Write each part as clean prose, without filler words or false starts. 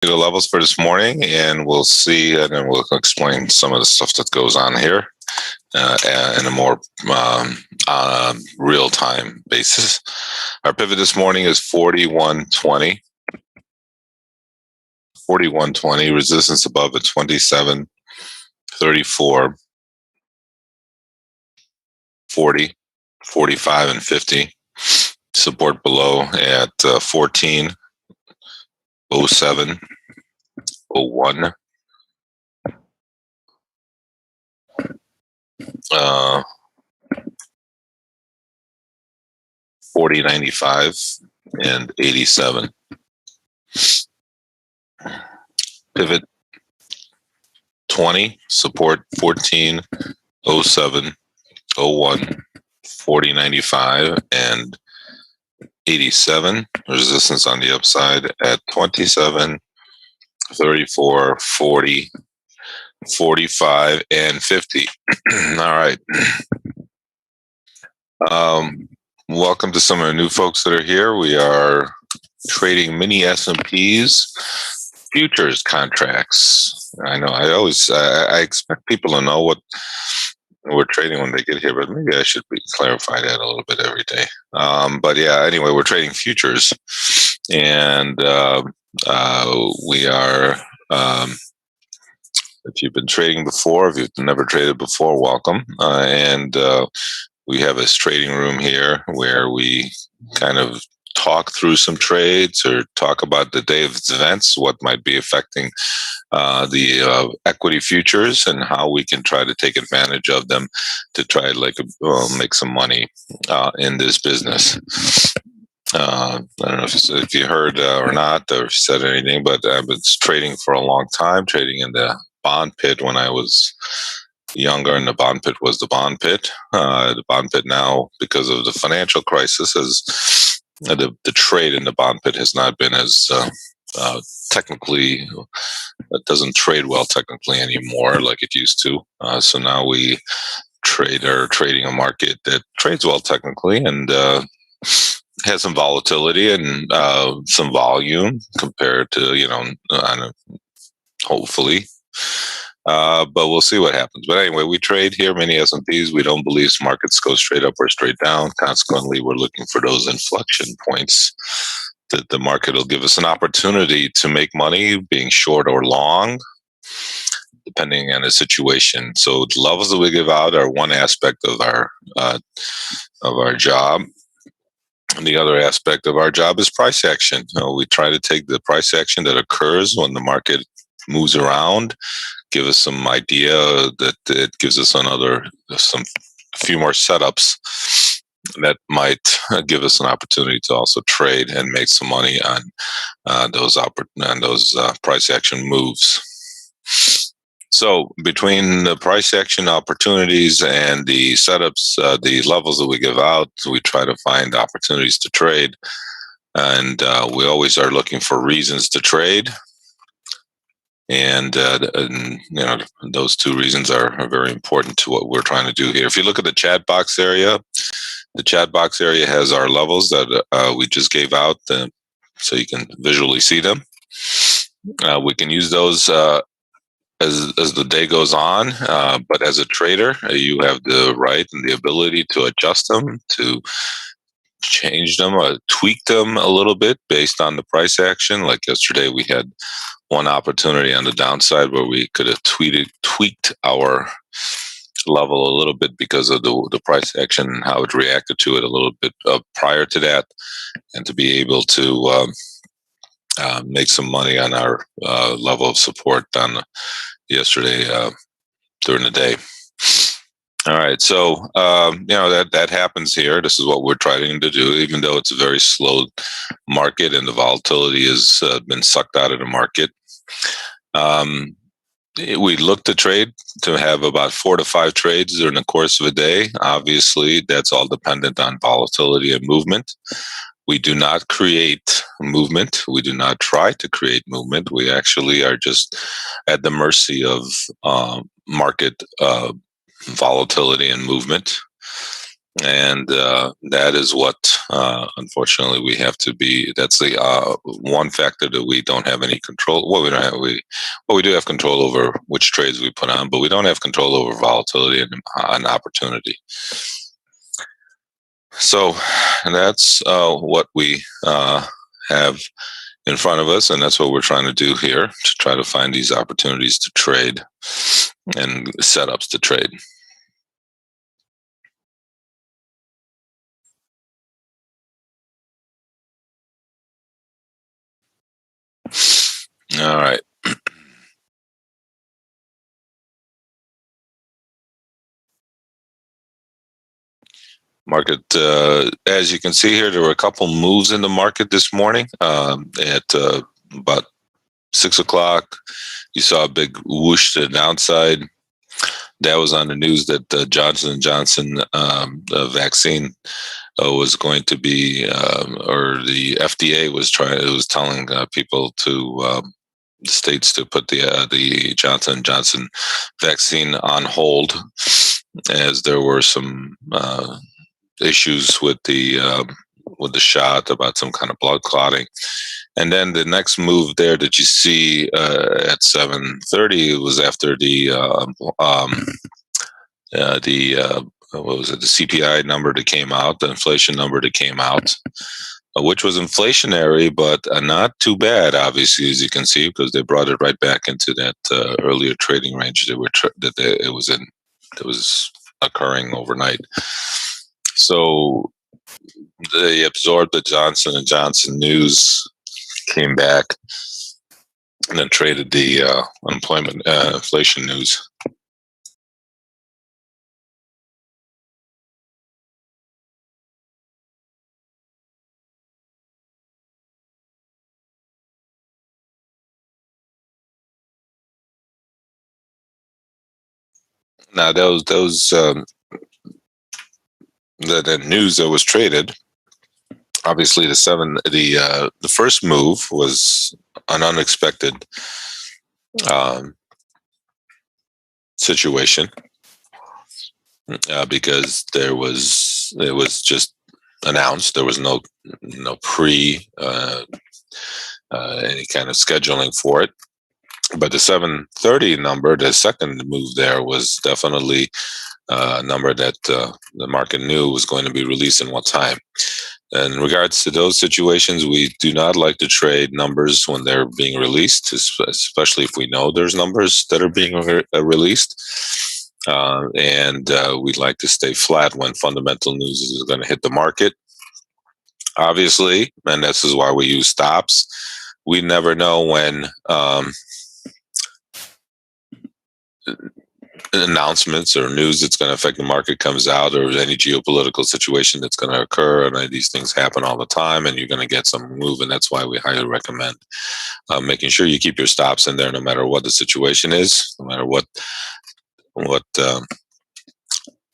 The levels for this morning, and we'll see, and then we'll explain some of the stuff that goes on here in a more real-time basis. Our pivot this morning is 41.20. 41.20, resistance above at 27.34, 40, 45, and 50. Support below at 14.07, 01, 40.95, and 87. Pivot 20, support 14.07, 01, 40.95, and 87. Resistance on the upside at 27, 34, 40, 45, and 50. All right. Welcome to some of the new folks that are here. We are trading mini S&Ps futures contracts. I know I expect people to know what we're trading when they get here, but maybe I should clarify that a little bit every day. But yeah, anyway, we're trading futures, and we are. If you've been trading before, if you've never traded before, welcome. And we have this trading room here where we kind of talk through some trades or talk about the day of events, what might be affecting the equity futures, and how we can try to take advantage of them to try to make some money in this business. I don't know if you heard or not, or if you said anything, but I've been trading for a long time, trading in the bond pit when I was younger, and the bond pit was the bond pit. The bond pit now, because of the financial crisis, the trade in the bond pit has not been as technically, it doesn't trade well technically anymore like it used to. So now we are trading a market that trades well technically and has some volatility and some volume compared to, hopefully. But we'll see what happens. But anyway, we trade here many S&Ps. We don't believe markets go straight up or straight down. Consequently, we're looking for those inflection points that the market will give us an opportunity to make money, being short or long, depending on the situation. So the levels that we give out are one aspect of our job. And the other aspect of our job is price action. We try to take the price action that occurs when the market moves around, give us some idea that it gives us a few more setups that might give us an opportunity to also trade and make some money on those price action moves. So between the price action opportunities and the setups, the levels that we give out, we try to find opportunities to trade, and we always are looking for reasons to trade. And those two reasons are very important to what we're trying to do here. If you look at the chat box area, the chat box area has our levels that we just gave out, so you can visually see them. We can use those as the day goes on, but as a trader, you have the right and the ability to adjust them, to change them, tweak them a little bit based on the price action. Like yesterday, we had one opportunity on the downside where we could have tweaked our level a little bit because of the price action and how it reacted to it a little bit prior to that, and to be able to make some money on our level of support on yesterday during the day. All right, so that happens here. This is what we're trying to do, even though it's a very slow market and the volatility has been sucked out of the market. We look to trade to have about 4 to 5 trades during the course of a day. Obviously, that's all dependent on volatility and movement. We do not create movement. We do not try to create movement. We actually are just at the mercy of market volatility and movement. And that is what Unfortunately, we have to be. That's the one factor that we don't have any control. Well, we don't have we do have control over which trades we put on, but we don't have control over volatility and opportunity. So that's what we have in front of us, and that's what we're trying to do here, to try to find these opportunities to trade and setups to trade. All right. Market, as you can see here, there were a couple moves in the market this morning. At about 6 o'clock, you saw a big whoosh to the downside. That was on the news that the Johnson & Johnson vaccine was going to be, or the FDA was telling people to the states to put the Johnson & Johnson vaccine on hold, as there were some issues with the shot about some kind of blood clotting. And then the next move there that you see at 7:30 was after the what was it? The CPI number that came out, the inflation number that came out, which was inflationary, but not too bad, obviously, as you can see, because they brought it right back into that earlier trading range it was in, that was occurring overnight. So they absorbed the Johnson & Johnson news, came back, and then traded the unemployment inflation news. Now those the news that was traded, obviously the first move was an unexpected situation, because it was just announced. There was no pre any kind of scheduling for it. But the 7:30 number, the second move there, was definitely a number that the market knew was going to be released in what time. And in regards to those situations, we do not like to trade numbers when they're being released, especially if we know there's numbers that are being released. And we'd like to stay flat when fundamental news is going to hit the market, obviously. And this is why we use stops. We never know when announcements or news that's going to affect the market comes out, or any geopolitical situation that's going to occur. And these things happen all the time, and you're going to get some move. And that's why we highly recommend making sure you keep your stops in there, no matter what the situation is, no matter what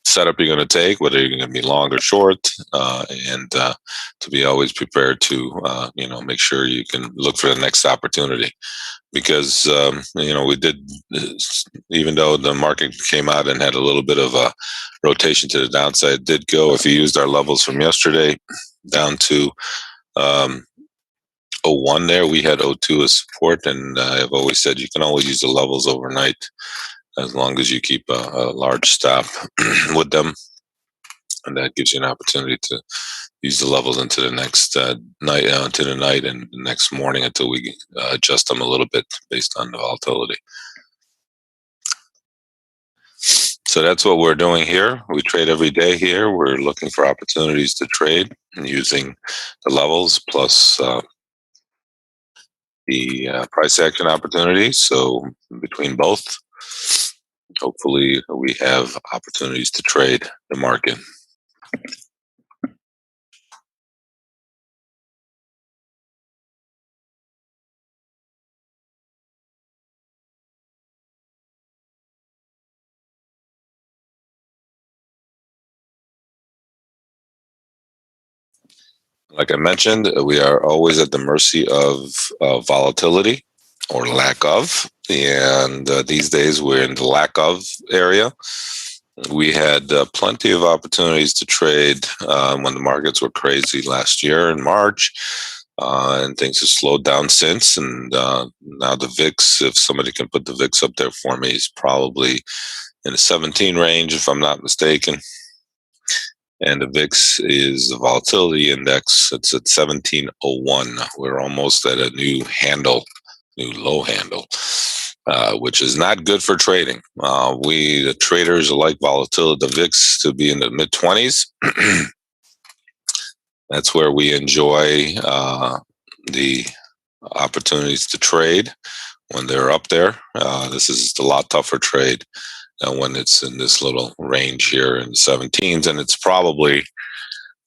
setup you're going to take, whether you're going to be long or short, and to be always prepared to make sure you can look for the next opportunity. Because we did, even though the market came out and had a little bit of a rotation to the downside, did go, if you used our levels from yesterday, down to 01 there, we had 02 as support. And I've always said you can always use the levels overnight, as long as you keep a large stop with them. And that gives you an opportunity to use the levels into the next night, into the night and the next morning, until we adjust them a little bit based on the volatility. So that's what we're doing here. We trade every day here. We're looking for opportunities to trade using the levels plus the price action opportunities. So between both, hopefully we have opportunities to trade the market. Like I mentioned, we are always at the mercy of volatility or lack of. And these days we're in the lack of area. We had plenty of opportunities to trade when the markets were crazy last year in March, and things have slowed down since. And now the VIX, if somebody can put the VIX up there for me, is probably in the 17 range, if I'm not mistaken. And the VIX is the volatility index. It's at 1701. We're almost at a new handle, new low handle, which is not good for trading. We, the traders, like volatility, the VIX to be in the mid 20s. That's where we enjoy the opportunities to trade when they're up there. This is a lot tougher trade when it's in this little range here in the 17s, and it's probably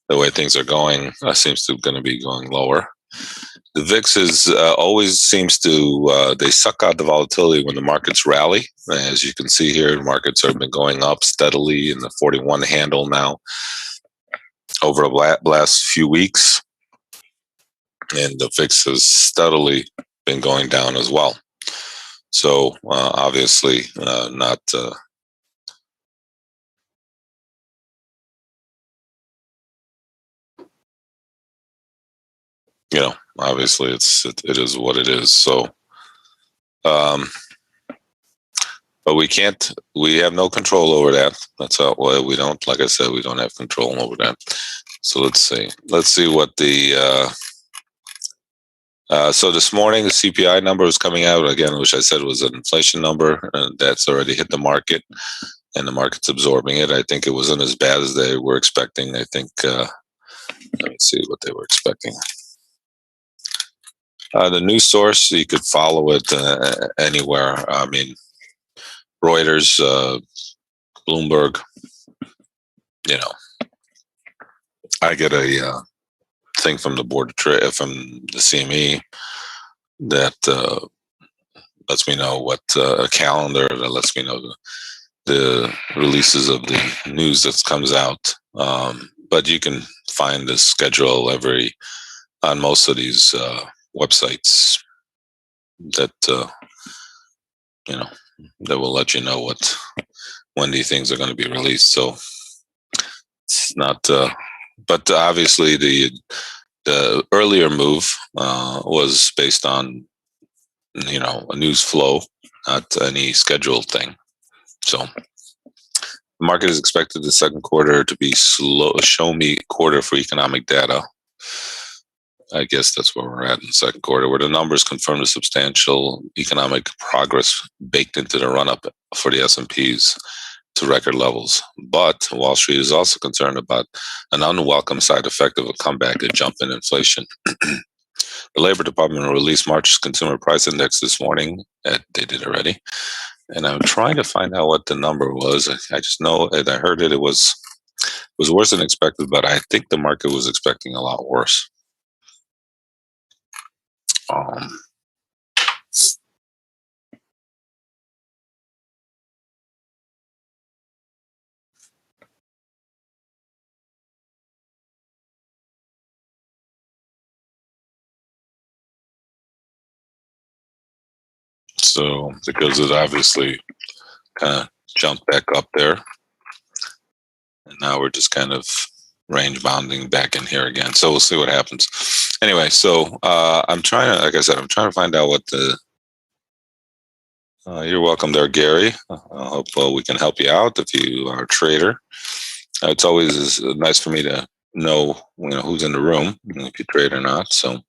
the way things are going seems to going to be going lower. The VIX is always seems to they suck out the volatility when the markets rally. As you can see here, the markets have been going up steadily in the 41 handle now over the last few weeks, and the VIX has steadily been going down as well. So obviously not. Obviously it is what it is. So, but we have no control over that. That's how, well, we don't, like I said, we don't have control over that. So let's see what the, so this morning, the CPI number was coming out again, which I said was an inflation number, and that's already hit the market, and the market's absorbing it. I think it wasn't as bad as they were expecting. I think, let me see what they were expecting. The news source, you could follow it anywhere. I mean, Reuters, Bloomberg, I get a thing from the board of trade, from the CME that lets me know what a calendar that lets me know the releases of the news that comes out. But you can find the schedule on most of these websites that that will let you know when these things are going to be released. So it's not, but obviously the earlier move was based on a news flow, not any scheduled thing. So the market is expected the second quarter to be slow, show me quarter for economic data. I guess that's where we're at in the second quarter, where the numbers confirm the substantial economic progress baked into the run-up for the S&Ps to record levels. But Wall Street is also concerned about an unwelcome side effect of a comeback, a jump in inflation. The Labor Department released March's consumer price index this morning. They did already. And I'm trying to find out what the number was. I just know that I heard it was worse than expected, but I think the market was expecting a lot worse. So because it obviously kind of jumped back up there, and now we're just kind of range bounding back in here again. So we'll see what happens. Anyway, so I'm trying to, like I said, I'm trying to find out what the. You're welcome there, Gary. I hope we can help you out if you are a trader. It's always nice for me to know, who's in the room, if you trade or not. So,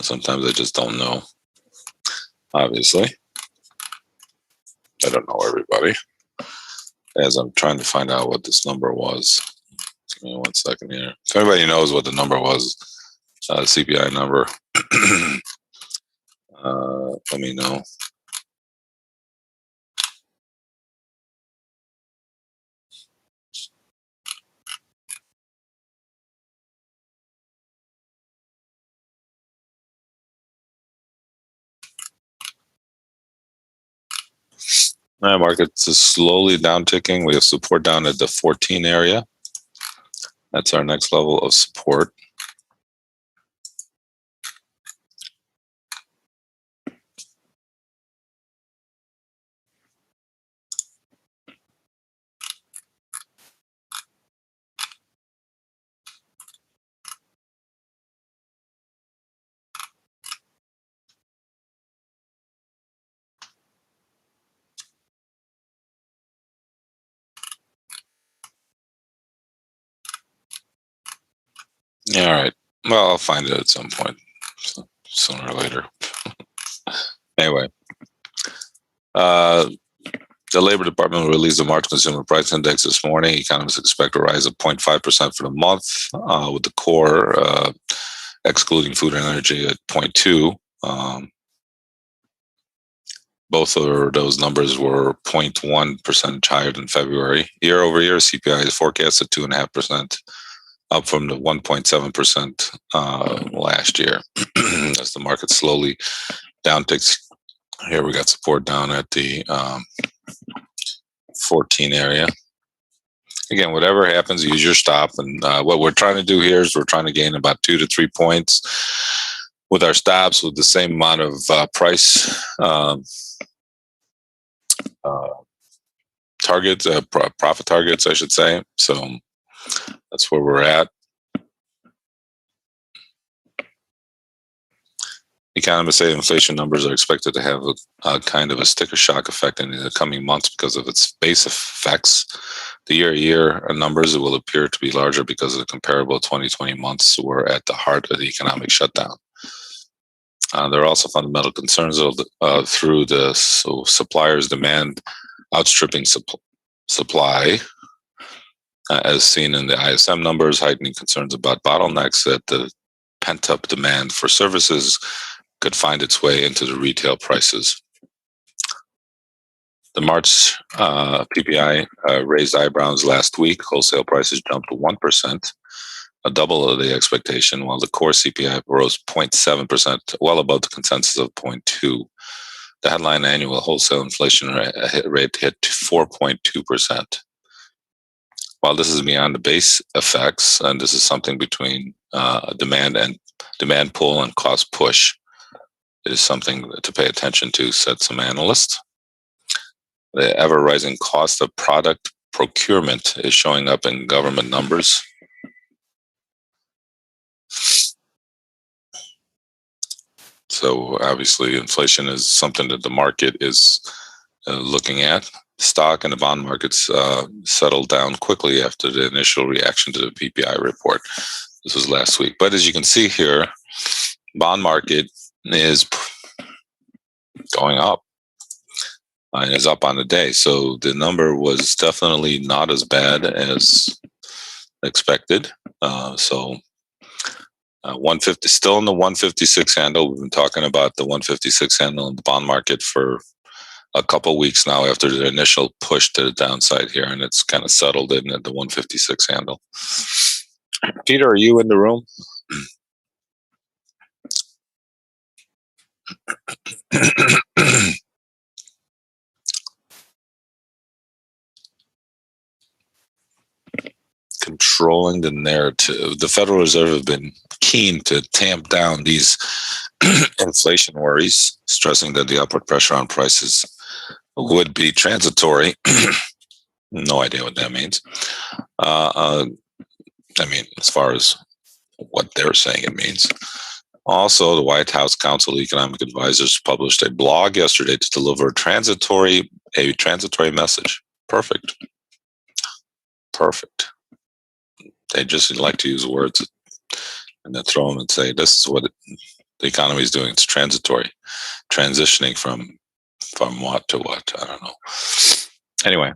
sometimes I just don't know. Obviously, I don't know everybody. As I'm trying to find out what this number was. Give me 1 second here. If anybody knows what the number was, CPI number, let me know. Markets is slowly down ticking. We have support down at the 14 area. That's our next level of support. All right. Well, I'll find it at some point, sooner or later. Anyway, the Labor Department released the March Consumer Price Index this morning. Economists expect a rise of 0.5% for the month, with the core, excluding food and energy, at 0.2. Both of those numbers were 0.1% higher than February. Year over year, CPI is forecast at 2.5%, up from the 1.7% last year. As the market slowly downticks, here we got support down at the 14 area. Again, whatever happens, use your stop. And what we're trying to do here is we're trying to gain about 2 to 3 points with our stops with the same amount of price targets, profit targets, I should say. So that's where we're at. Economists say inflation numbers are expected to have a kind of a sticker shock effect in the coming months because of its base effects. The year-to-year numbers will appear to be larger because of the comparable 2020 months were at the heart of the economic shutdown. There are also fundamental concerns through the suppliers' demand outstripping supply, as seen in the ISM numbers, heightening concerns about bottlenecks that the pent-up demand for services could find its way into the retail prices. The March PPI raised eyebrows last week. Wholesale prices jumped to 1%, a double of the expectation, while the core CPI rose 0.7%, well above the consensus of 0.2. The headline annual wholesale inflation rate hit 4.2%. While this is beyond the base effects, and this is something between demand pull and cost push, it is something to pay attention to, said some analysts. The ever-rising cost of product procurement is showing up in government numbers. So obviously inflation is something that the market is looking at. Stock and the bond markets settled down quickly after the initial reaction to the PPI report. This was last week. But as you can see here, bond market is going up. And is up on the day. So the number was definitely not as bad as expected. 150, still in the 156 handle. We've been talking about the 156 handle in the bond market for a couple of weeks now after the initial push to the downside here, and it's kind of settled in at the 156 handle. Peter, are you in the room? Controlling the narrative. The Federal Reserve have been keen to tamp down these inflation worries, stressing that the upward pressure on prices would be transitory. No idea what that means. I mean, as far as what they're saying it means. Also, the White House Council of Economic Advisors published a blog yesterday to deliver a transitory message. Perfect. They just like to use words and then throw them and say, this is what the economy is doing. It's transitory, transitioning from what to what. I don't know. Anyway,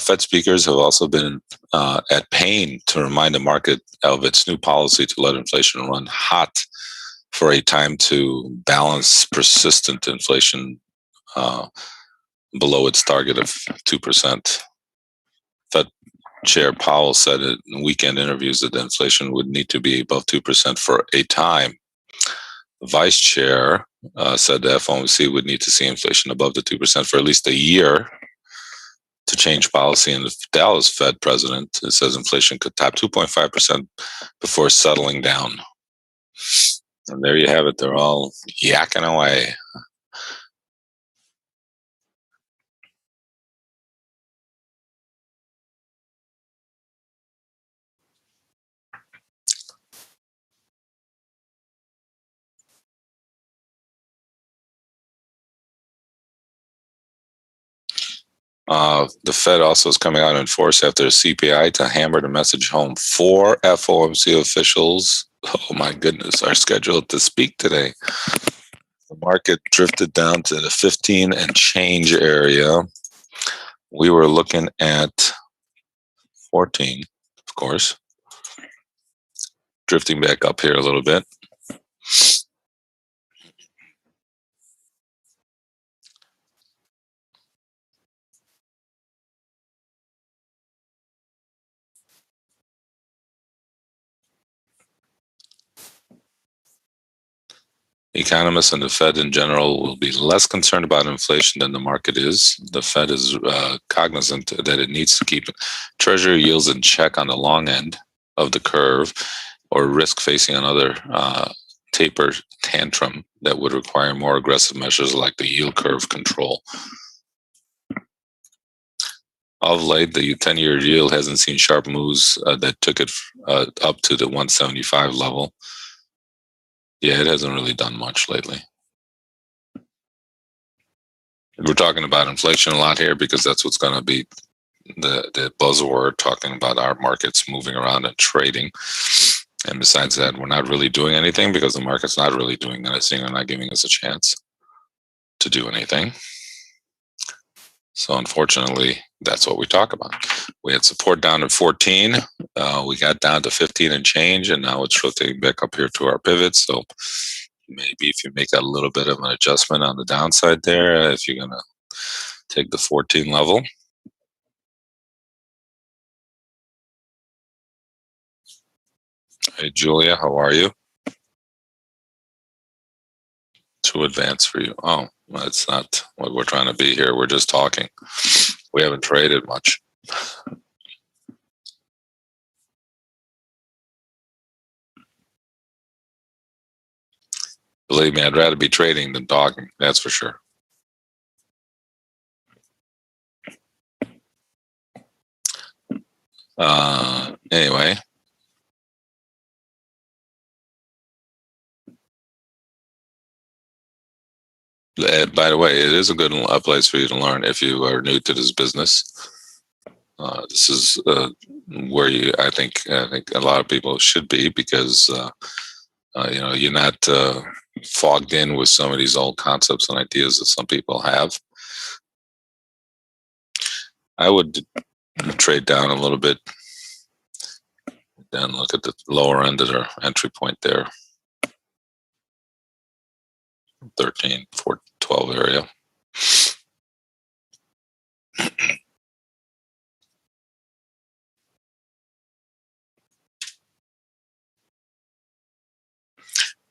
Fed speakers have also been at pain to remind the market of its new policy to let inflation run hot for a time to balance persistent inflation below its target of 2%. Fed Chair Powell said in weekend interviews that inflation would need to be above 2% for a time. The Vice Chair said the FOMC would need to see inflation above the 2% for at least a year to change policy. And the Dallas Fed president says inflation could top 2.5% before settling down. And there you have it. They're all yakking away. The Fed also is coming out in force after the CPI to hammer the message home. 4 FOMC officials Oh my goodness, our schedule to speak today. The market drifted down to the 15 and change area. We were looking at 14, of course, drifting back up here a little bit. Economists and the Fed in general will be less concerned about inflation than the market is. The Fed is cognizant that it needs to keep Treasury yields in check on the long end of the curve, or risk facing another taper tantrum that would require more aggressive measures like the yield curve control. Of late, the 10-year yield hasn't seen sharp moves that took it up to the 175 level. Yeah, it hasn't really done much lately. We're talking about inflation a lot here because that's what's going to be the buzzword, talking about our markets moving around and trading. And besides that, we're not really doing anything because the market's not really doing anything and not giving us a chance to do anything. So unfortunately, that's what we talk about. We had support down at 14. We got down to 15 and change, and now it's rotating back up here to our pivot. So maybe if you make a little bit of an adjustment on the downside there, if you're going to take the 14 level. Hey, Julia, how are you? Too advanced for you. Oh, that's not what we're trying to be here. We're just talking. We haven't traded much. Believe me, I'd rather be trading than talking. That's for sure. Anyway. By the way, it is a good place for you to learn if you are new to this business. This is where I think a lot of people should be, because you're not fogged in with some of these old concepts and ideas that some people have. I would trade down a little bit, then look at the lower end of their entry point there, 13, 4, 12 area.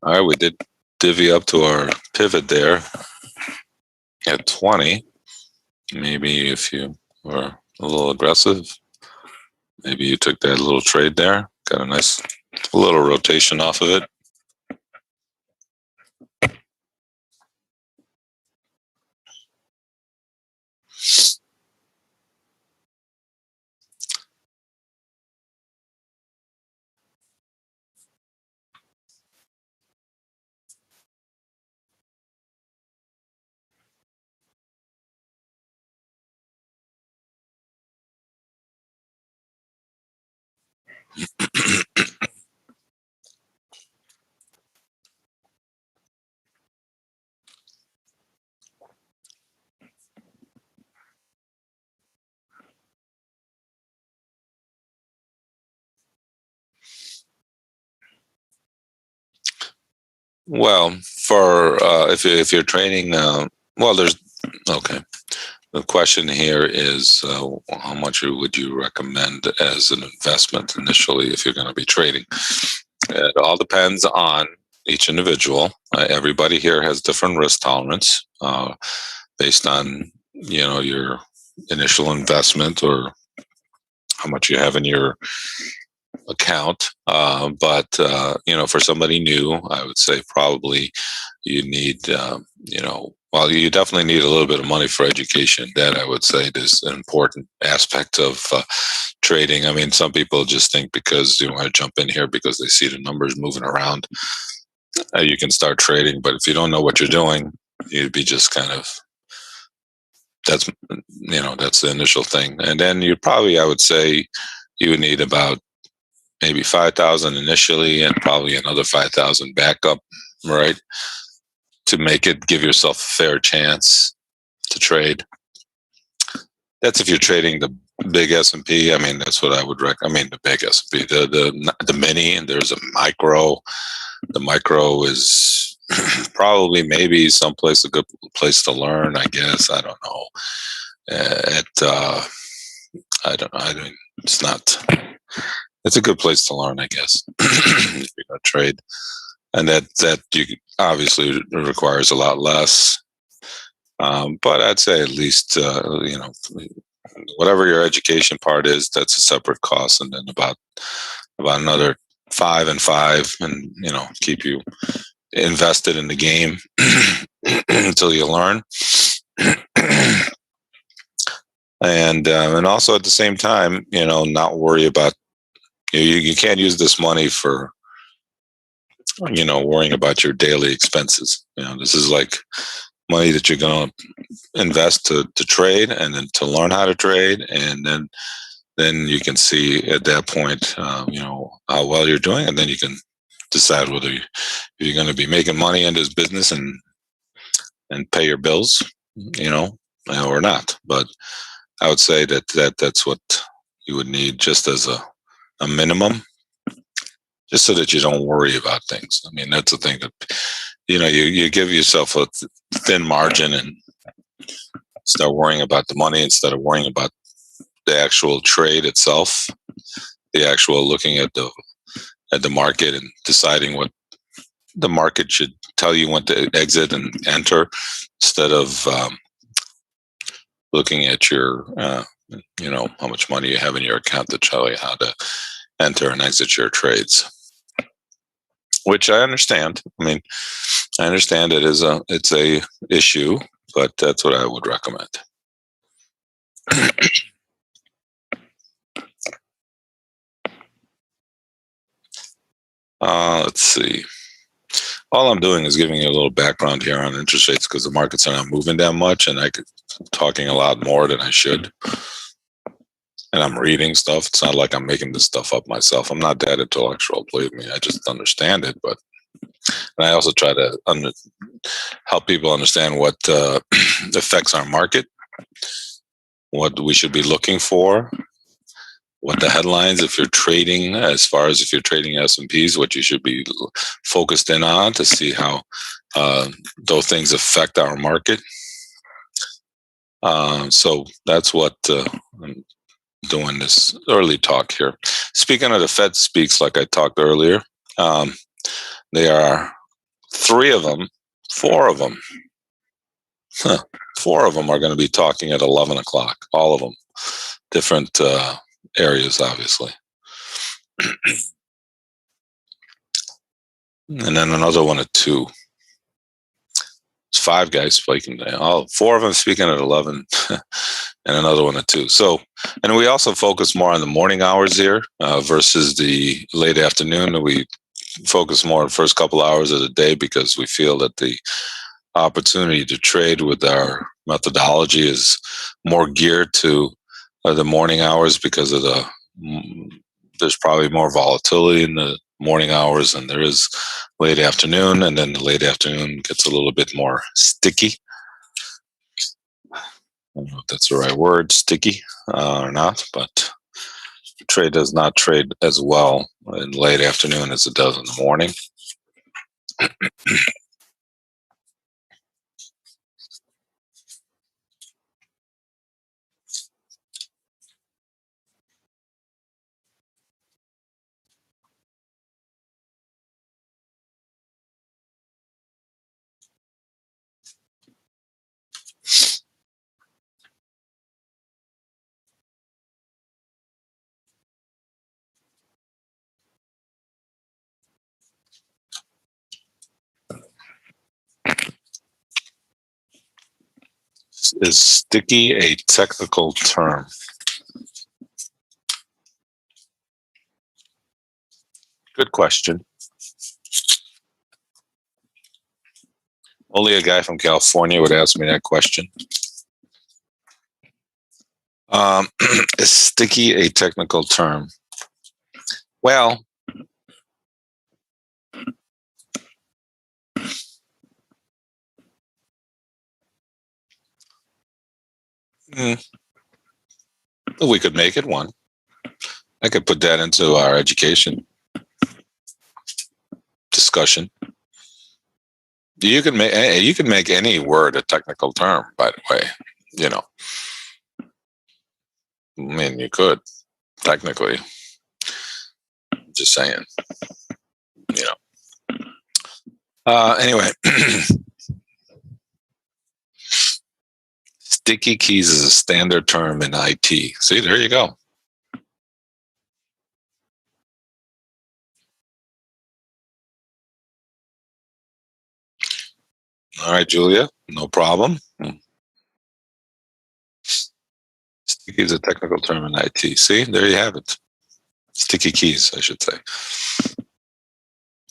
All right, we did divvy up to our pivot there at 20. Maybe if you were a little aggressive, maybe you took that little trade there, got a nice little rotation off of it. Well, for if you're trading, there's okay. The question here is how much would you recommend as an investment initially if you're going to be trading? It all depends on each individual. Everybody here has different risk tolerance based on your initial investment or how much you have in your account. But for somebody new, I would say probably you need, you definitely need a little bit of money for education. That I would say is an important aspect of trading. I mean, some people just think because you want to jump in here because they see the numbers moving around, you can start trading. But if you don't know what you're doing, you'd be just kind of, that's the initial thing. And then I would say you would need about maybe 5,000 initially and probably another 5,000 backup, right? To give yourself a fair chance to trade. That's if you're trading the big S&P. I mean, that's what I would recommend. I mean, the big S&P, the mini, and there's a micro. The micro is probably maybe someplace a good place to learn, I guess. I don't know. I don't know. I mean, it's not. It's a good place to learn, I guess, if you're gonna trade, and that you obviously requires a lot less. But I'd say at least whatever your education part is, that's a separate cost, and then about another 5 and 5, and keep you invested in the game until you learn. And also at the same time, not worry about you can't use this money for worrying about your daily expenses. This is like money that you're going to invest to trade, and then to learn how to trade, and then you can see at that point how well you're doing, and then you can decide whether you're going to be making money in this business and pay your bills, or not. But I would say that's what you would need, just as a minimum, just so that you don't worry about things. I mean, that's the thing that you give yourself a thin margin and start worrying about the money instead of worrying about the actual trade itself, the actual looking at the market and deciding what the market should tell you when to exit and enter, instead of looking at your how much money you have in your account to tell you how to enter and exit your trades. Which I understand. I mean, I understand it's a issue, but that's what I would recommend. Let's see. All I'm doing is giving you a little background here on interest rates, because the markets are not moving that much, and I'm talking a lot more than I should. And I'm reading stuff. It's not like I'm making this stuff up myself. I'm not that intellectual, believe me. I just understand it. And I also try to help people understand what affects our market, what we should be looking for, what the headlines, if you're trading, as far as if you're trading S&Ps, what you should be focused in on to see how those things affect our market. So that's what I'm doing this early talk here. Speaking of the Fed speaks, like I talked earlier, there are 4 of them. 4 of them are going to be talking at 11 o'clock. All of them, different areas, obviously. And then another one at 2. It's 5 guys speaking. All 4 of them speaking at 11, and another one at 2. So, and we also focus more on the morning hours here versus the late afternoon. We focus more on the first couple hours of the day, because we feel that the opportunity to trade with our methodology is more geared to the morning hours, because of there's probably more volatility in the morning hours than there is late afternoon, and then the late afternoon gets a little bit more sticky. I don't know if that's the right word, sticky or not, but the trade does not trade as well in late afternoon as it does in the morning. Is sticky a technical term? Good question. Only a guy from California would ask me that question. Is sticky a technical term? Well, we could make it one. I could put that into our education discussion. You can make any word a technical term, by the way. You know, I mean, you could technically. Just saying. You know. Anyway, sticky keys is a standard term in IT. See, there you go. All right, Julia, no problem. Sticky is a technical term in IT. See, there you have it. Sticky keys, I should say.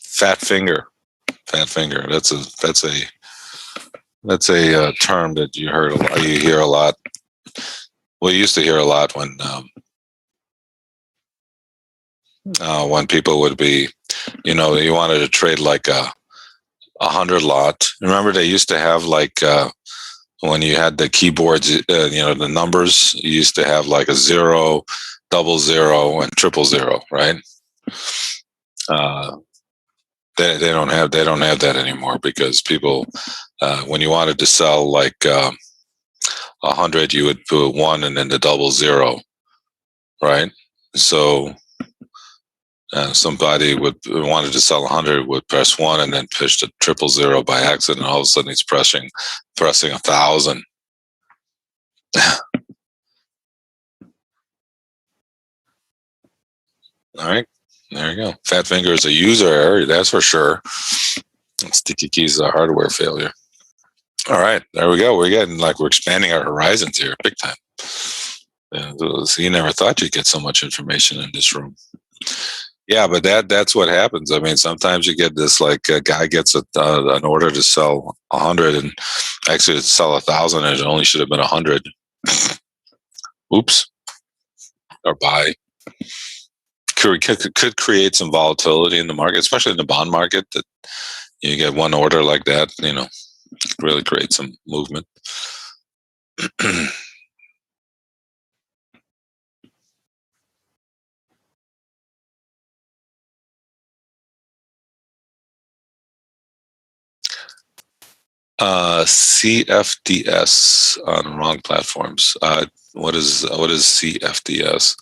Fat finger. That's a term that you heard a lot. You hear a lot. Well, you used to hear a lot when people would be, you wanted to trade like a 100 lot. Remember, they used to have like when you had the keyboards, the numbers. You used to have like a 0, 00, and 000, right? They don't have that anymore because people, when you wanted to sell like 100, you would put 1 and then the 00, right? So somebody wanted to sell 100 would press 1 and then push the 000 by accident. And all of a sudden, he's pressing 1,000. All right, there you go. Fat finger is a user error, that's for sure. And sticky keys is a hardware failure. All right, there we go. We're expanding our horizons here, big time. So you never thought you'd get so much information in this room. Yeah, but that's what happens. I mean, sometimes you get this, like a guy gets an order to sell 100 and actually to sell 1,000 and it only should have been 100. Oops. Or buy. Could create some volatility in the market, especially in the bond market, that you get one order like that, really create some movement. CFDS on wrong platforms. What is CFDS?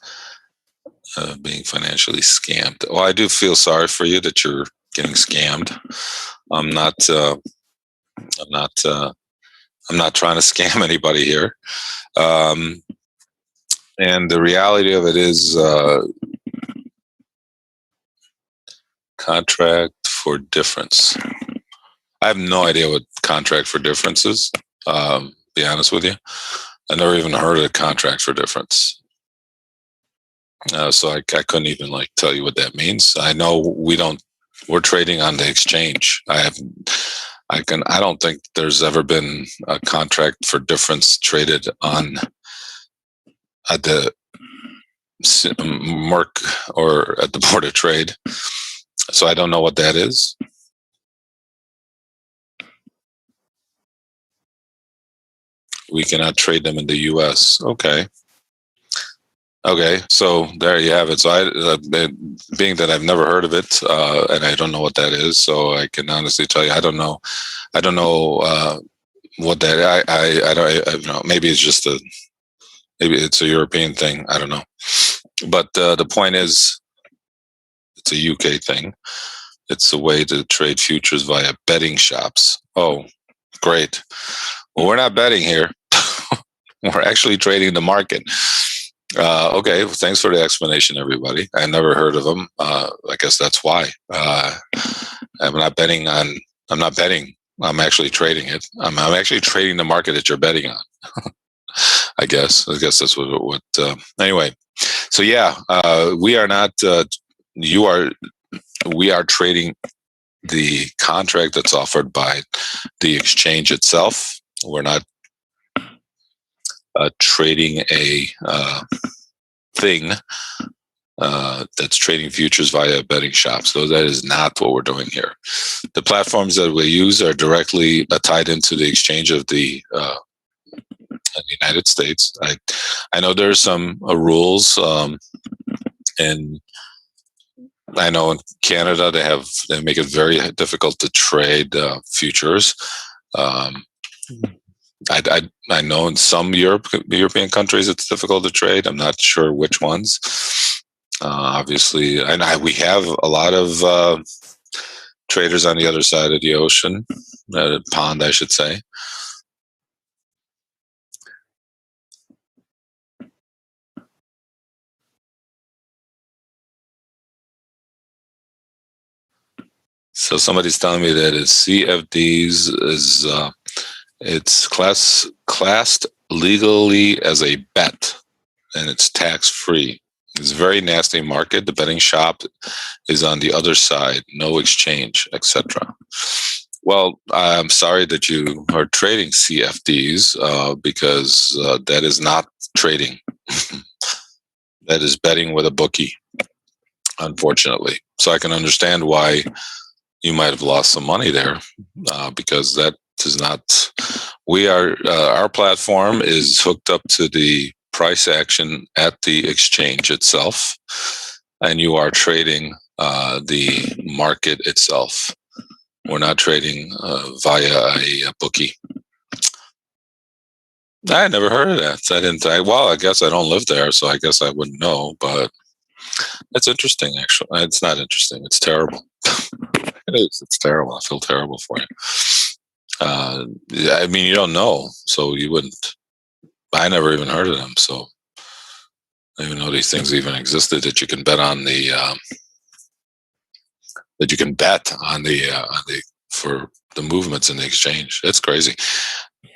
Being financially scammed. Well, I do feel sorry for you that you're getting scammed. I'm not trying to scam anybody here. And the reality of it is, contract for difference. I have no idea what contract for difference is. Be honest with you, I never even heard of contract for difference. So I couldn't even tell you what that means. I know we're trading on the exchange. I don't think there's ever been a contract for difference traded on at the Merck or at the Board of Trade. So I don't know what that is. We cannot trade them in the U.S. Okay, so there you have it. So being that I've never heard of it, and I don't know what that is, so I can honestly tell you I don't know what that. I don't know. Maybe it's a European thing. I don't know. But the point is, it's a UK thing. It's a way to trade futures via betting shops. Oh, great. Well, we're not betting here. We're actually trading the market. Okay, well, thanks for the explanation, everybody. I never heard of them. I guess that's why. I'm not betting. I'm actually trading it. I'm actually trading the market that you're betting on. I guess that's what. Anyway, so yeah, we are not. We are trading the contract that's offered by the exchange itself. We're not trading a thing that's trading futures via betting shops. So that is not what we're doing here. The platforms that we use are directly tied into the exchange of the United States. I know there's some rules, and I know in Canada they make it very difficult to trade futures. Um, I know in some European countries it's difficult to trade. I'm not sure which ones. Obviously, and we have a lot of traders on the other side of the ocean, pond, I should say. So somebody's telling me that it's CFDs is it's classed legally as a bet, and it's tax free. It's a very nasty market. The betting shop is on the other side, no exchange, etc. Well, I'm sorry that you are trading CFDs because that is not trading. That is betting with a bookie, unfortunately. So I can understand why you might have lost some money there because that is not. Our platform is hooked up to the price action at the exchange itself, and you are trading the market itself. We're not trading via a bookie. I never heard of that. I guess I don't live there, so I guess I wouldn't know. But it's interesting, actually. It's not interesting. It's terrible. It is. It's terrible. I feel terrible for you. I mean, you don't know, so you wouldn't. I never even heard of them, so I didn't even know these things even existed. That you can bet on the for the movements in the exchange. It's crazy.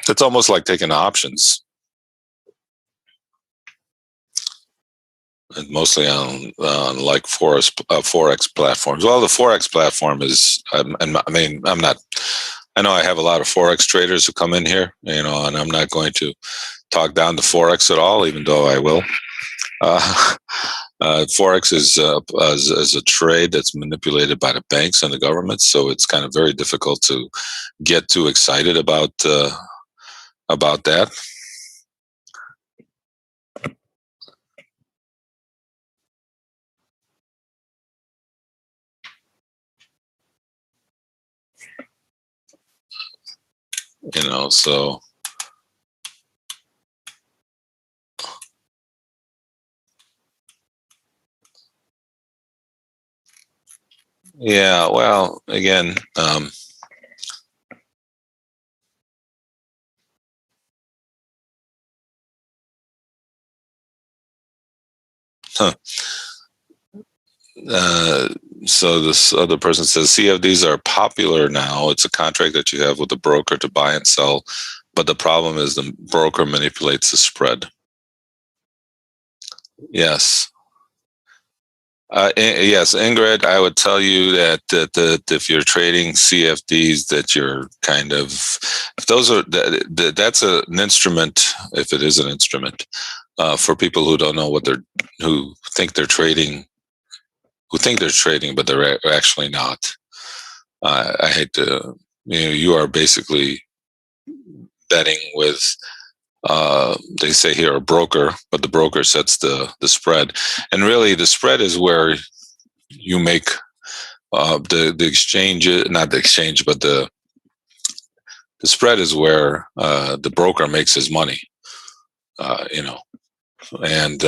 It's almost like taking options, and mostly on like forex platforms. Well, the forex platform is. I mean, I'm not. I know I have a lot of forex traders who come in here, and I'm not going to talk down to forex at all, even though I will. Forex is a trade that's manipulated by the banks and the government, so it's kind of very difficult to get too excited about that. So yeah. Well, again. Huh. So this other person says CFDs are popular now. It's a contract that you have with the broker to buy and sell, but the problem is the broker manipulates the spread. Yes. Yes, Ingrid, I would tell you that if you're trading CFDs, that you're kind of, if those are that's an instrument. If it is an instrument for people who don't know who think they're trading, but they're actually not. I hate to, you are basically betting with. They say here a broker, but the broker sets the spread, and really the spread is where you make the exchange, not the exchange, but the spread is where the broker makes his money. And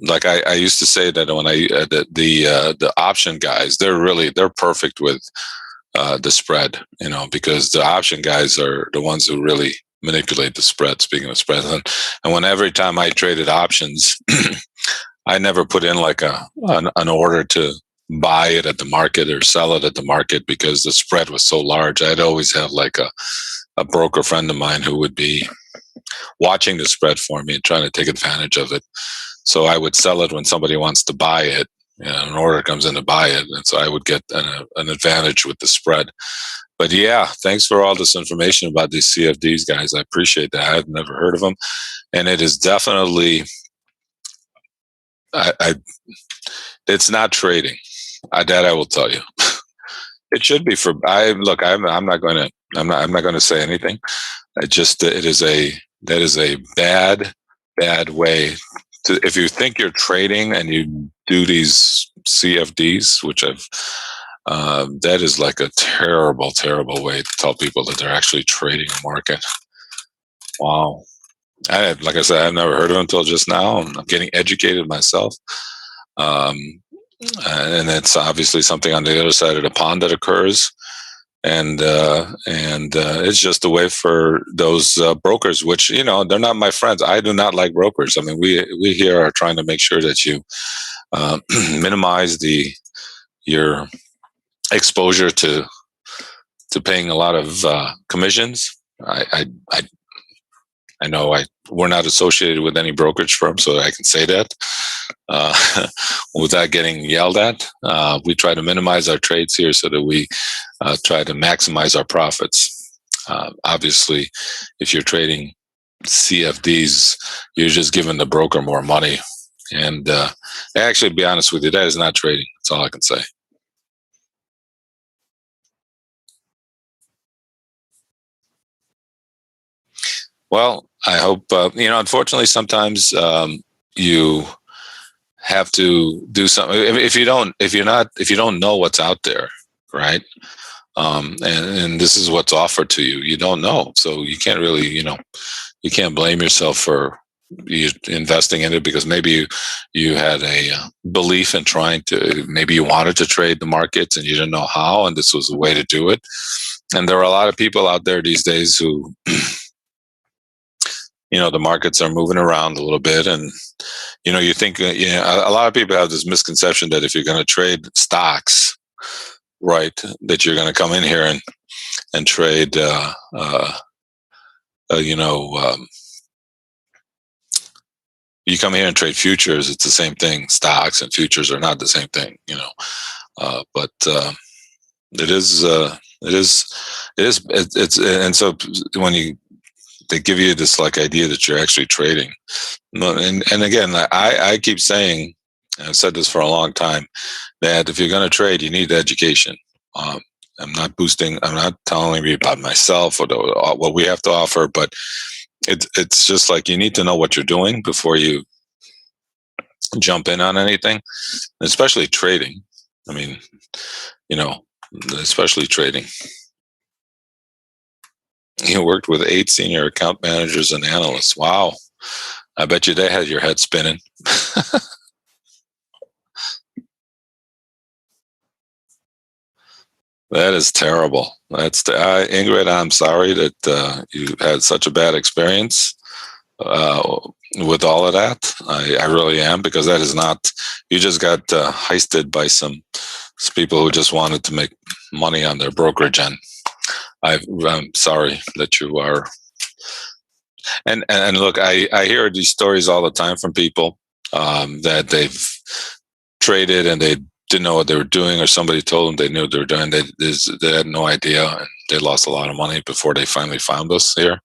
like I used to say that when the option guys, they're perfect with the spread, because the option guys are the ones who really manipulate the spread. Speaking of spread, and when every time I traded options, I never put in like an order to buy it at the market or sell it at the market because the spread was so large. I'd always have like a broker friend of mine who would be watching the spread for me and trying to take advantage of it. So I would sell it when somebody wants to buy it. An order comes in to buy it, and so I would get an advantage with the spread. But yeah, thanks for all this information about these CFDs, guys. I appreciate that. I've never heard of them, and it is definitely I it's not trading. That I will tell you. It should be for. I look. I'm not going to. I'm not going to say anything. It just. It is a. That is a bad way. If you think you're trading and you do these CFDs, which I've. That is like a terrible way to tell people that they're actually trading a market. Wow. Like I said, I've never heard of it until just now. I'm getting educated myself. Um, and it's obviously something on the other side of the pond that occurs. And it's just a way for those brokers, which they're not my friends. I do not like brokers. I mean, we here are trying to make sure that you minimize your exposure to paying a lot of commissions. I know we're not associated with any brokerage firm, so I can say that without getting yelled at. We try to minimize our trades here so that we try to maximize our profits. Obviously, if you're trading CFDs, you're just giving the broker more money. And actually, to be honest with you, that is not trading. That's all I can say. Well, I hope unfortunately, sometimes you have to do something. If you don't know what's out there, right? And this is what's offered to you. You don't know, so you can't really, you can't blame yourself for you investing in it because maybe you had a belief in trying to. Maybe you wanted to trade the markets and you didn't know how, and this was a way to do it. And there are a lot of people out there these days who the markets are moving around a little bit, and you think a lot of people have this misconception that if you're going to trade stocks, right, that you're going to come in here and trade you come here and trade futures. It's the same thing. Stocks and futures are not the same thing, but it is it's and so when they give you this like idea that you're actually trading. And again, I keep saying, and I've said this for a long time, that if you're going to trade, you need education. I'm not telling you about myself or what we have to offer, but it's just like you need to know what you're doing before you jump in on anything, especially trading. I mean, especially trading. You worked with 8 senior account managers and analysts. Wow. I bet you they had your head spinning. That is terrible. Ingrid, I'm sorry that you had such a bad experience with all of that. I really am, because that is not, you just got heisted by some people who just wanted to make money on their brokerage end. I'm sorry that you are. And look, I hear these stories all the time from people that they've traded and they didn't know what they were doing, or somebody told them they knew what they were doing. They had no idea, and they lost a lot of money before they finally found us here.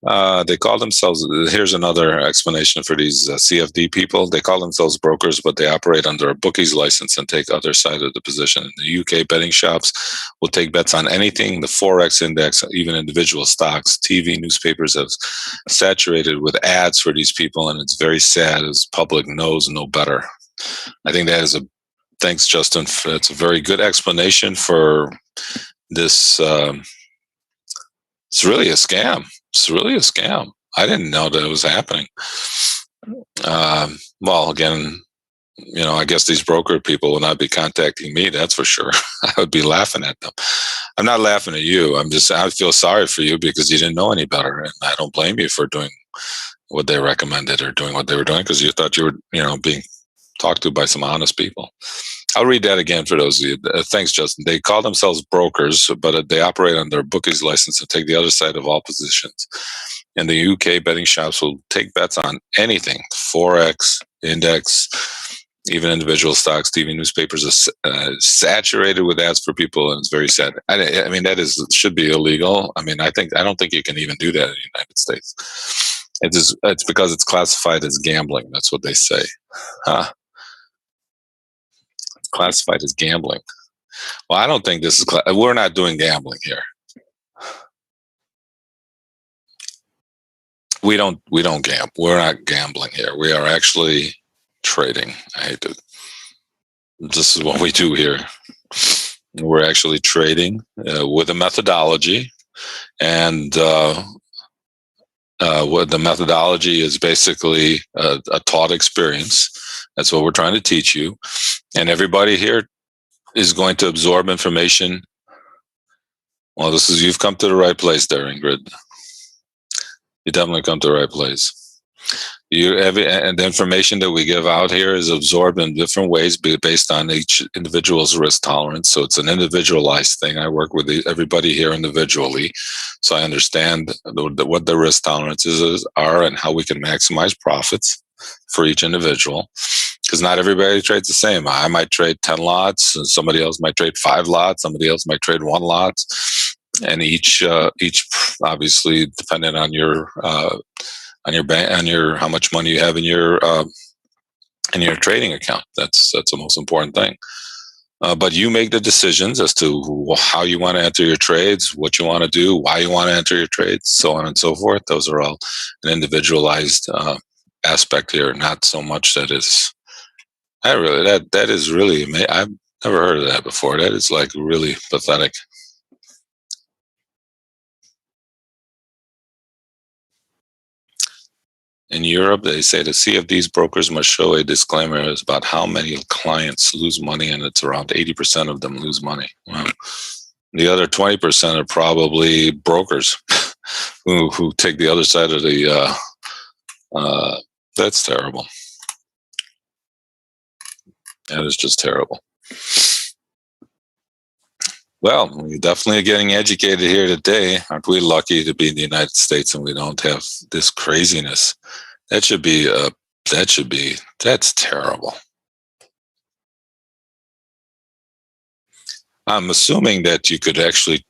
They call themselves, here's another explanation for these CFD people. They call themselves brokers, but they operate under a bookie's license and take other side of the position. In the UK, betting shops will take bets on anything, the Forex index, even individual stocks. TV, newspapers have saturated with ads for these people, and it's very sad as public knows no better. I think that is thanks, Justin. It's a very good explanation for this. It's really a scam. It's really a scam. I didn't know that it was happening. Well, again, I guess these broker people will not be contacting me. That's for sure. I would be laughing at them. I'm not laughing at you. I feel sorry for you because you didn't know any better. And I don't blame you for doing what they recommended or doing what they were doing, because you thought you were, being talked to by some honest people. I'll read that again for those of you. Thanks, Justin. They call themselves brokers, but they operate under bookie's license and take the other side of all positions. In the UK, betting shops will take bets on anything, Forex, index, even individual stocks. TV, newspapers are saturated with ads for people, and it's very sad. I mean, that should be illegal. I mean, I don't think you can even do that in the United States. It's because it's classified as gambling. That's what they say. Huh? It's classified as gambling. Well, I don't think this is. We're not doing gambling here. We don't gamble. We're not gambling here. We are actually trading. I hate to. This is what we do here. We're actually trading with a methodology, and what the methodology is basically a taught experience. That's what we're trying to teach you, and everybody here is going to absorb information. Well, you've come to the right place there, Ingrid. You definitely come to the right place. And the information that we give out here is absorbed in different ways based on each individual's risk tolerance. So it's an individualized thing. I work with everybody here individually, so I understand what the risk tolerances are and how we can maximize profits for each individual. Because not everybody trades the same. I might trade 10 lots, and somebody else might trade 5 lots, somebody else might trade 1 lot, and each obviously depending on your bank, how much money you have in your trading account. That's the most important thing. But you make the decisions as to how you want to enter your trades, what you want to do, why you want to enter your trades, so on and so forth. Those are all an individualized aspect here, not so much that is. That is really amazing. I've never heard of that before. That is like really pathetic. In Europe, they say the CFDs brokers must show a disclaimer about how many clients lose money, and it's around 80% of them lose money. Wow. The other 20% are probably brokers who take the other side of the. That's terrible. That is just terrible. Well, we're definitely getting educated here today. Aren't we lucky to be in the United States and we don't have this craziness? That's terrible. I'm assuming that you could actually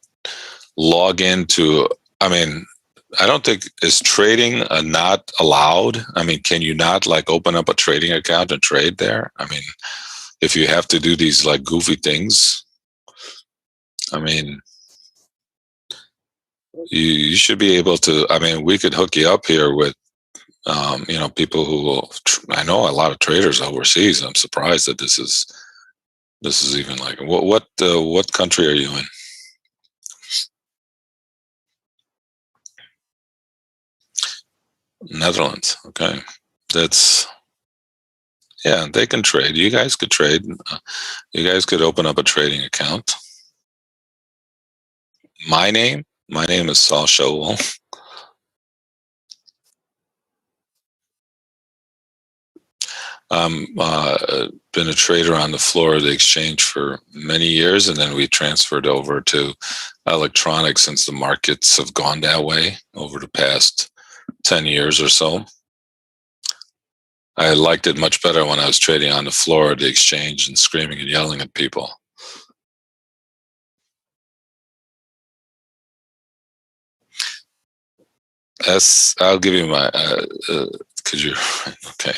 log into, I don't think, is trading not allowed? Can you not open up a trading account and trade there? If you have to do these goofy things, you should be able to. We could hook you up here with, people who will. I know a lot of traders overseas. I'm surprised that this is even what country are you in? Netherlands. Okay, they can trade. You guys could trade. You guys could open up a trading account. My name is Saul Showell. Been a trader on the floor of the exchange for many years, and then we transferred over to electronics since the markets have gone that way over the past 10 years or so. I liked it much better when I was trading on the floor of the exchange and screaming and yelling at people. I'll give you my, because you're, okay.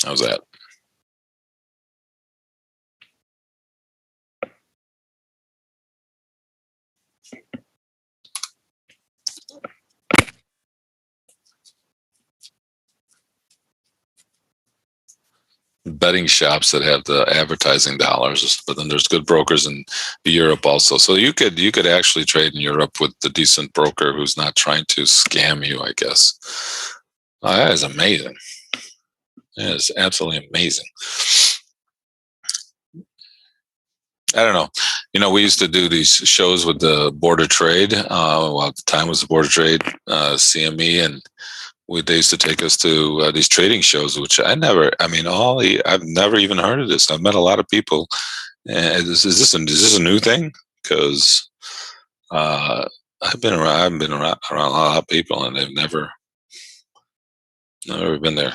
How's that? Betting shops that have the advertising dollars, but then there's good brokers in Europe also. So you could actually trade in Europe with the decent broker who's not trying to scam you, I guess. Oh, that is amazing. That is absolutely amazing. I don't know. We used to do these shows with the Border Trade. At the time was the Border Trade, CME, and they used to take us to these trading shows, which I've never even heard of this. I've met a lot of people. Is this a new thing? Because I've been around a lot of people, and they've never been there.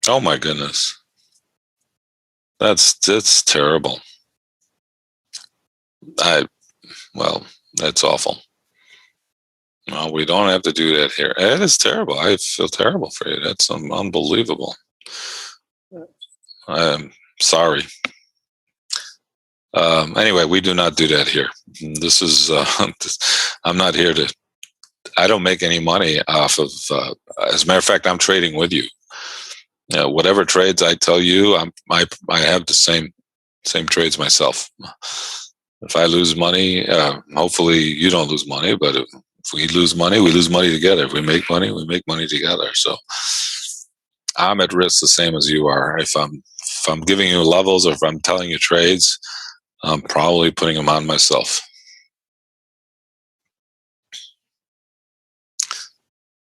Oh my goodness, that's terrible. I Well, that's awful. No, we don't have to do that here. That is terrible. I feel terrible for you. That's unbelievable. I'm sorry. Anyway, we do not do that here. This is. I'm not here to. I don't make any money off of. As a matter of fact, I'm trading with you. Whatever trades I tell you, I have the same trades myself. If I lose money, hopefully you don't lose money. But if we lose money, we lose money together. If we make money, we make money together. So I'm at risk the same as you are. If I'm giving you levels, or if I'm telling you trades, I'm probably putting them on myself.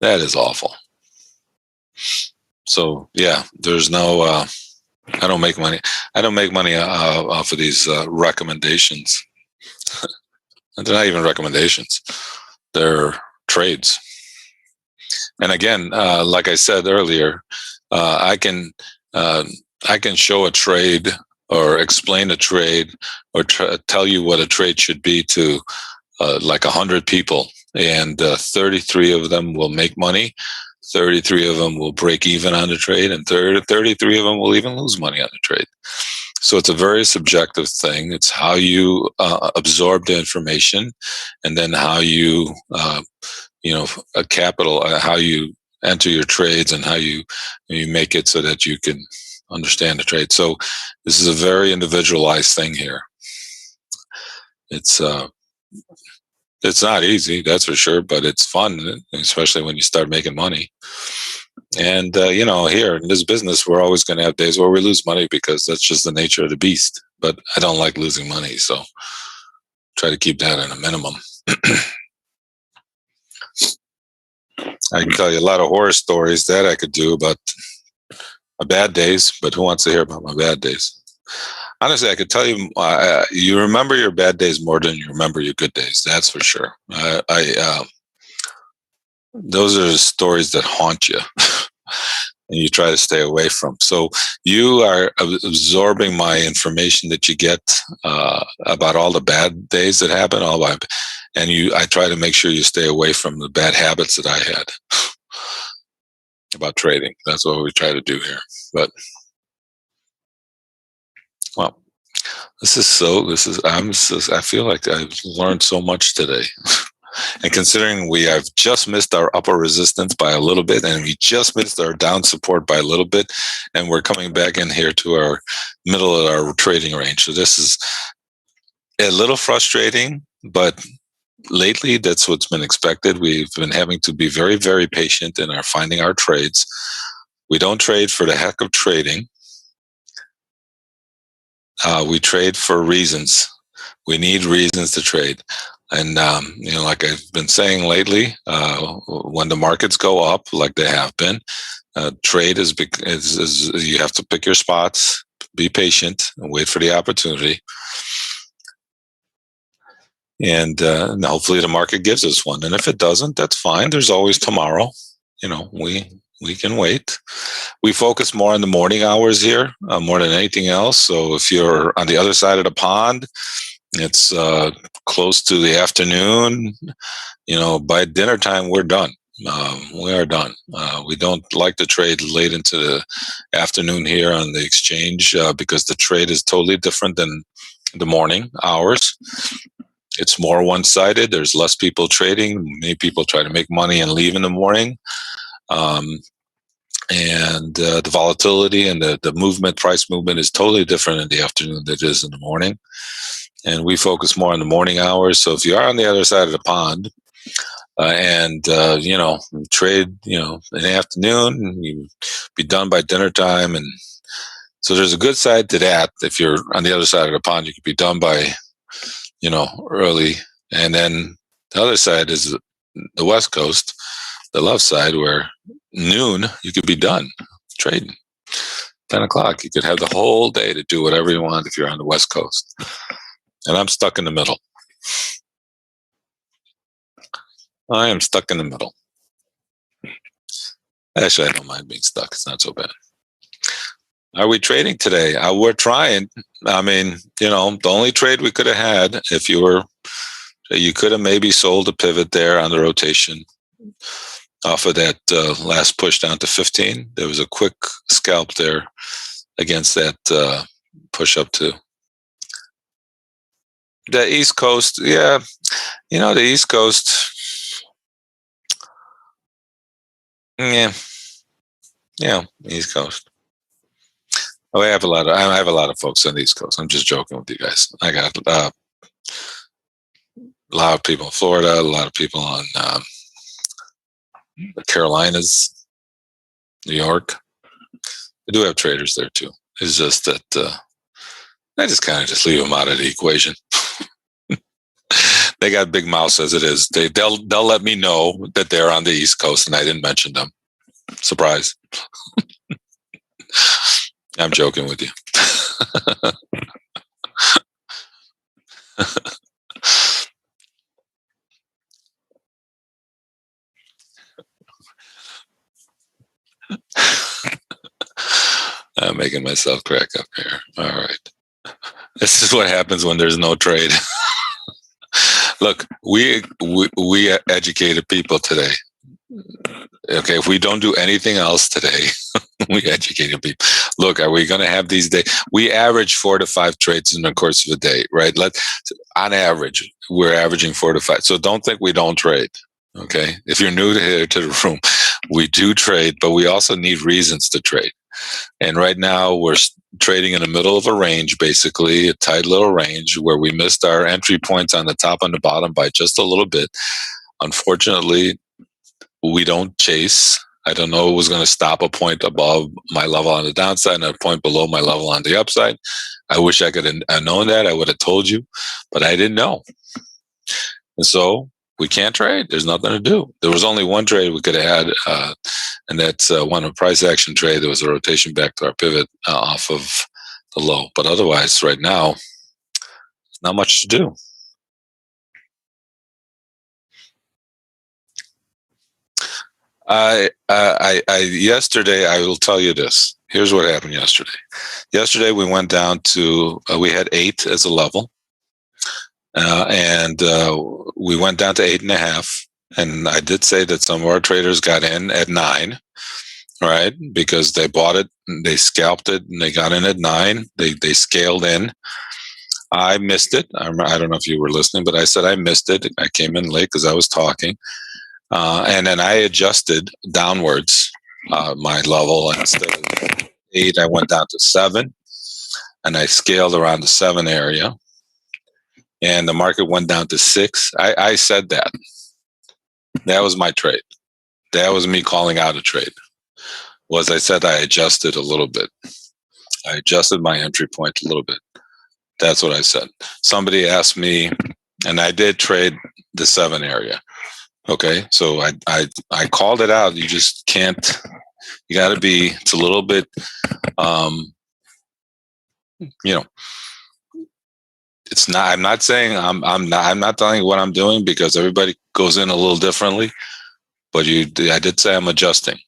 That is awful. So yeah, there's no. I don't make money. I don't make money off of these recommendations. They're not even recommendations. They're trades. And again, like I said earlier, I can show a trade or explain a trade or tell you what a trade should be to like 100 people, and 33 of them will make money. 33 of them will break even on the trade, and 33 of them will even lose money on the trade. So it's a very subjective thing. It's how you absorb the information, and then how you, how you enter your trades, and how you make it so that you can understand the trade. So this is a very individualized thing here. It's not easy, that's for sure, but it's fun, especially when you start making money. And here in this business, we're always going to have days where we lose money, because that's just the nature of the beast. But I don't like losing money, so try to keep that at a minimum. I can tell you a lot of horror stories that I could do about my bad days, but who wants to hear about my bad days? Honestly, I could tell you, you remember your bad days more than you remember your good days. That's for sure. Those are the stories that haunt you, and you try to stay away from. So you are absorbing my information that you get about all the bad days that happen, and I try to make sure you stay away from the bad habits that I had about trading. That's what we try to do here. But well, I feel like I've learned so much today. And considering we have just missed our upper resistance by a little bit, and we just missed our down support by a little bit, and we're coming back in here to our middle of our trading range. So this is a little frustrating, but lately that's what's been expected. We've been having to be very, very patient in our finding our trades. We don't trade for the heck of trading. We trade for reasons. We need reasons to trade. And, like I've been saying lately, when the markets go up, like they have been, trade is you have to pick your spots, be patient, and wait for the opportunity. And hopefully the market gives us one. And if it doesn't, that's fine. There's always tomorrow. We can wait. We focus more on the morning hours here, more than anything else. So if you're on the other side of the pond, it's close to the afternoon. By dinner time, we're done. We are done. We don't like to trade late into the afternoon here on the exchange because the trade is totally different than the morning hours. It's more one-sided. There's less people trading. Many people try to make money and leave in the morning. And the volatility and the price movement is totally different in the afternoon than it is in the morning. And we focus more on the morning hours. So if you are on the other side of the pond and trade, in the afternoon, you be done by dinner time. And so there's a good side to that. If you're on the other side of the pond, you could be done by, early. And then the other side is the West Coast, the left side, where noon, you could be done trading. 10 o'clock, you could have the whole day to do whatever you want if you're on the West Coast. And I'm stuck in the middle. I am stuck in the middle. Actually, I don't mind being stuck. It's not so bad. Are we trading today? We're trying. I mean, the only trade we could have had, if you could have maybe sold a pivot there on the rotation off of that last push down to 15. There was a quick scalp there against that push up to the East Coast. Yeah, the East Coast. Yeah, East Coast. Oh, I have a lot of folks on the East Coast. I'm just joking with you guys. I got a lot of people in Florida, a lot of people on the Carolinas, New York. I do have traders there too. It's just that I just kind of just leave them out of the equation. They got big mouths as it is. They'll let me know that they're on the East Coast and I didn't mention them. Surprise. I'm joking with you. I'm making myself crack up here. All right. This is what happens when there's no trade. Look, we educated people today. Okay, if we don't do anything else today, we educated people. Look, are we going to have these days? We average 4 to 5 trades in the course of a day, right? On average, we're averaging 4 to 5. So don't think we don't trade. Okay, if you're new to the room, we do trade, but we also need reasons to trade. And right now we're trading in the middle of a range, basically a tight little range where we missed our entry points on the top and the bottom by just a little bit. Unfortunately, we don't chase. I don't know it was going to stop a point above my level on the downside and a point below my level on the upside. I wish I could have known that. I would have told you, but I didn't know. And so we can't trade. There's nothing to do. There was only one trade we could have had, and that's one of price action trade. There was a rotation back to our pivot off of the low. But otherwise, right now, not much to do. Yesterday, I will tell you this. Here's what happened yesterday. Yesterday, we went down to, we had 8 as a level. And we went down to 8.5. And I did say that some of our traders got in at 9, right? Because they bought it, and they scalped it, and they got in at 9. They scaled in. I missed it. I don't know if you were listening, but I said I missed it. I came in late because I was talking. And then I adjusted downwards my level. Instead of 8, I went down to 7. And I scaled around the 7 area. And the market went down to 6. I said that. That was my trade. That was me calling out a trade. I said I adjusted a little bit. I adjusted my entry point a little bit. That's what I said. Somebody asked me, and I did trade the 7 area. Okay, so I called it out. You just can't. You got to be. It's a little bit. It's not. I'm not saying I'm not telling you what I'm doing because everybody goes in a little differently. But I did say I'm adjusting.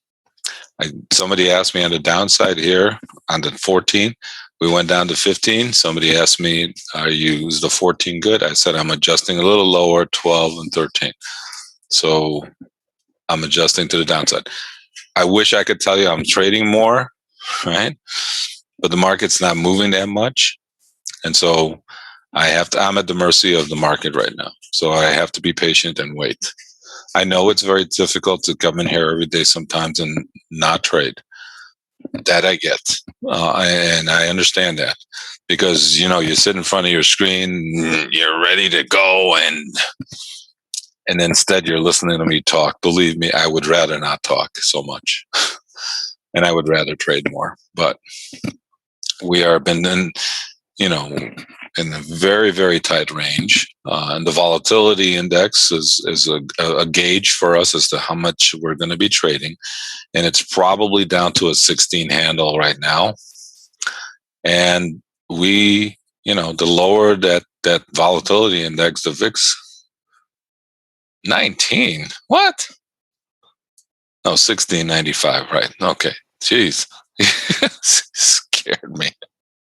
Somebody asked me on the downside here on the 14. We went down to 15. Somebody asked me, is the 14 good? I said I'm adjusting a little lower, 12 and 13. So I'm adjusting to the downside. I wish I could tell you I'm trading more, right? But the market's not moving that much. And so I'm at the mercy of the market right now. So I have to be patient and wait. I know it's very difficult to come in here every day sometimes and not trade. That I get. And I understand that because, you sit in front of your screen, you're ready to go and instead you're listening to me talk. Believe me, I would rather not talk so much and I would rather trade more, but we are been in a very, very tight range. And the volatility index is a gauge for us as to how much we're going to be trading. And it's probably down to a 16 handle right now. And the lower that that volatility index, the VIX, 19. What? No, 1695. Right. Okay. Jeez. Scared me.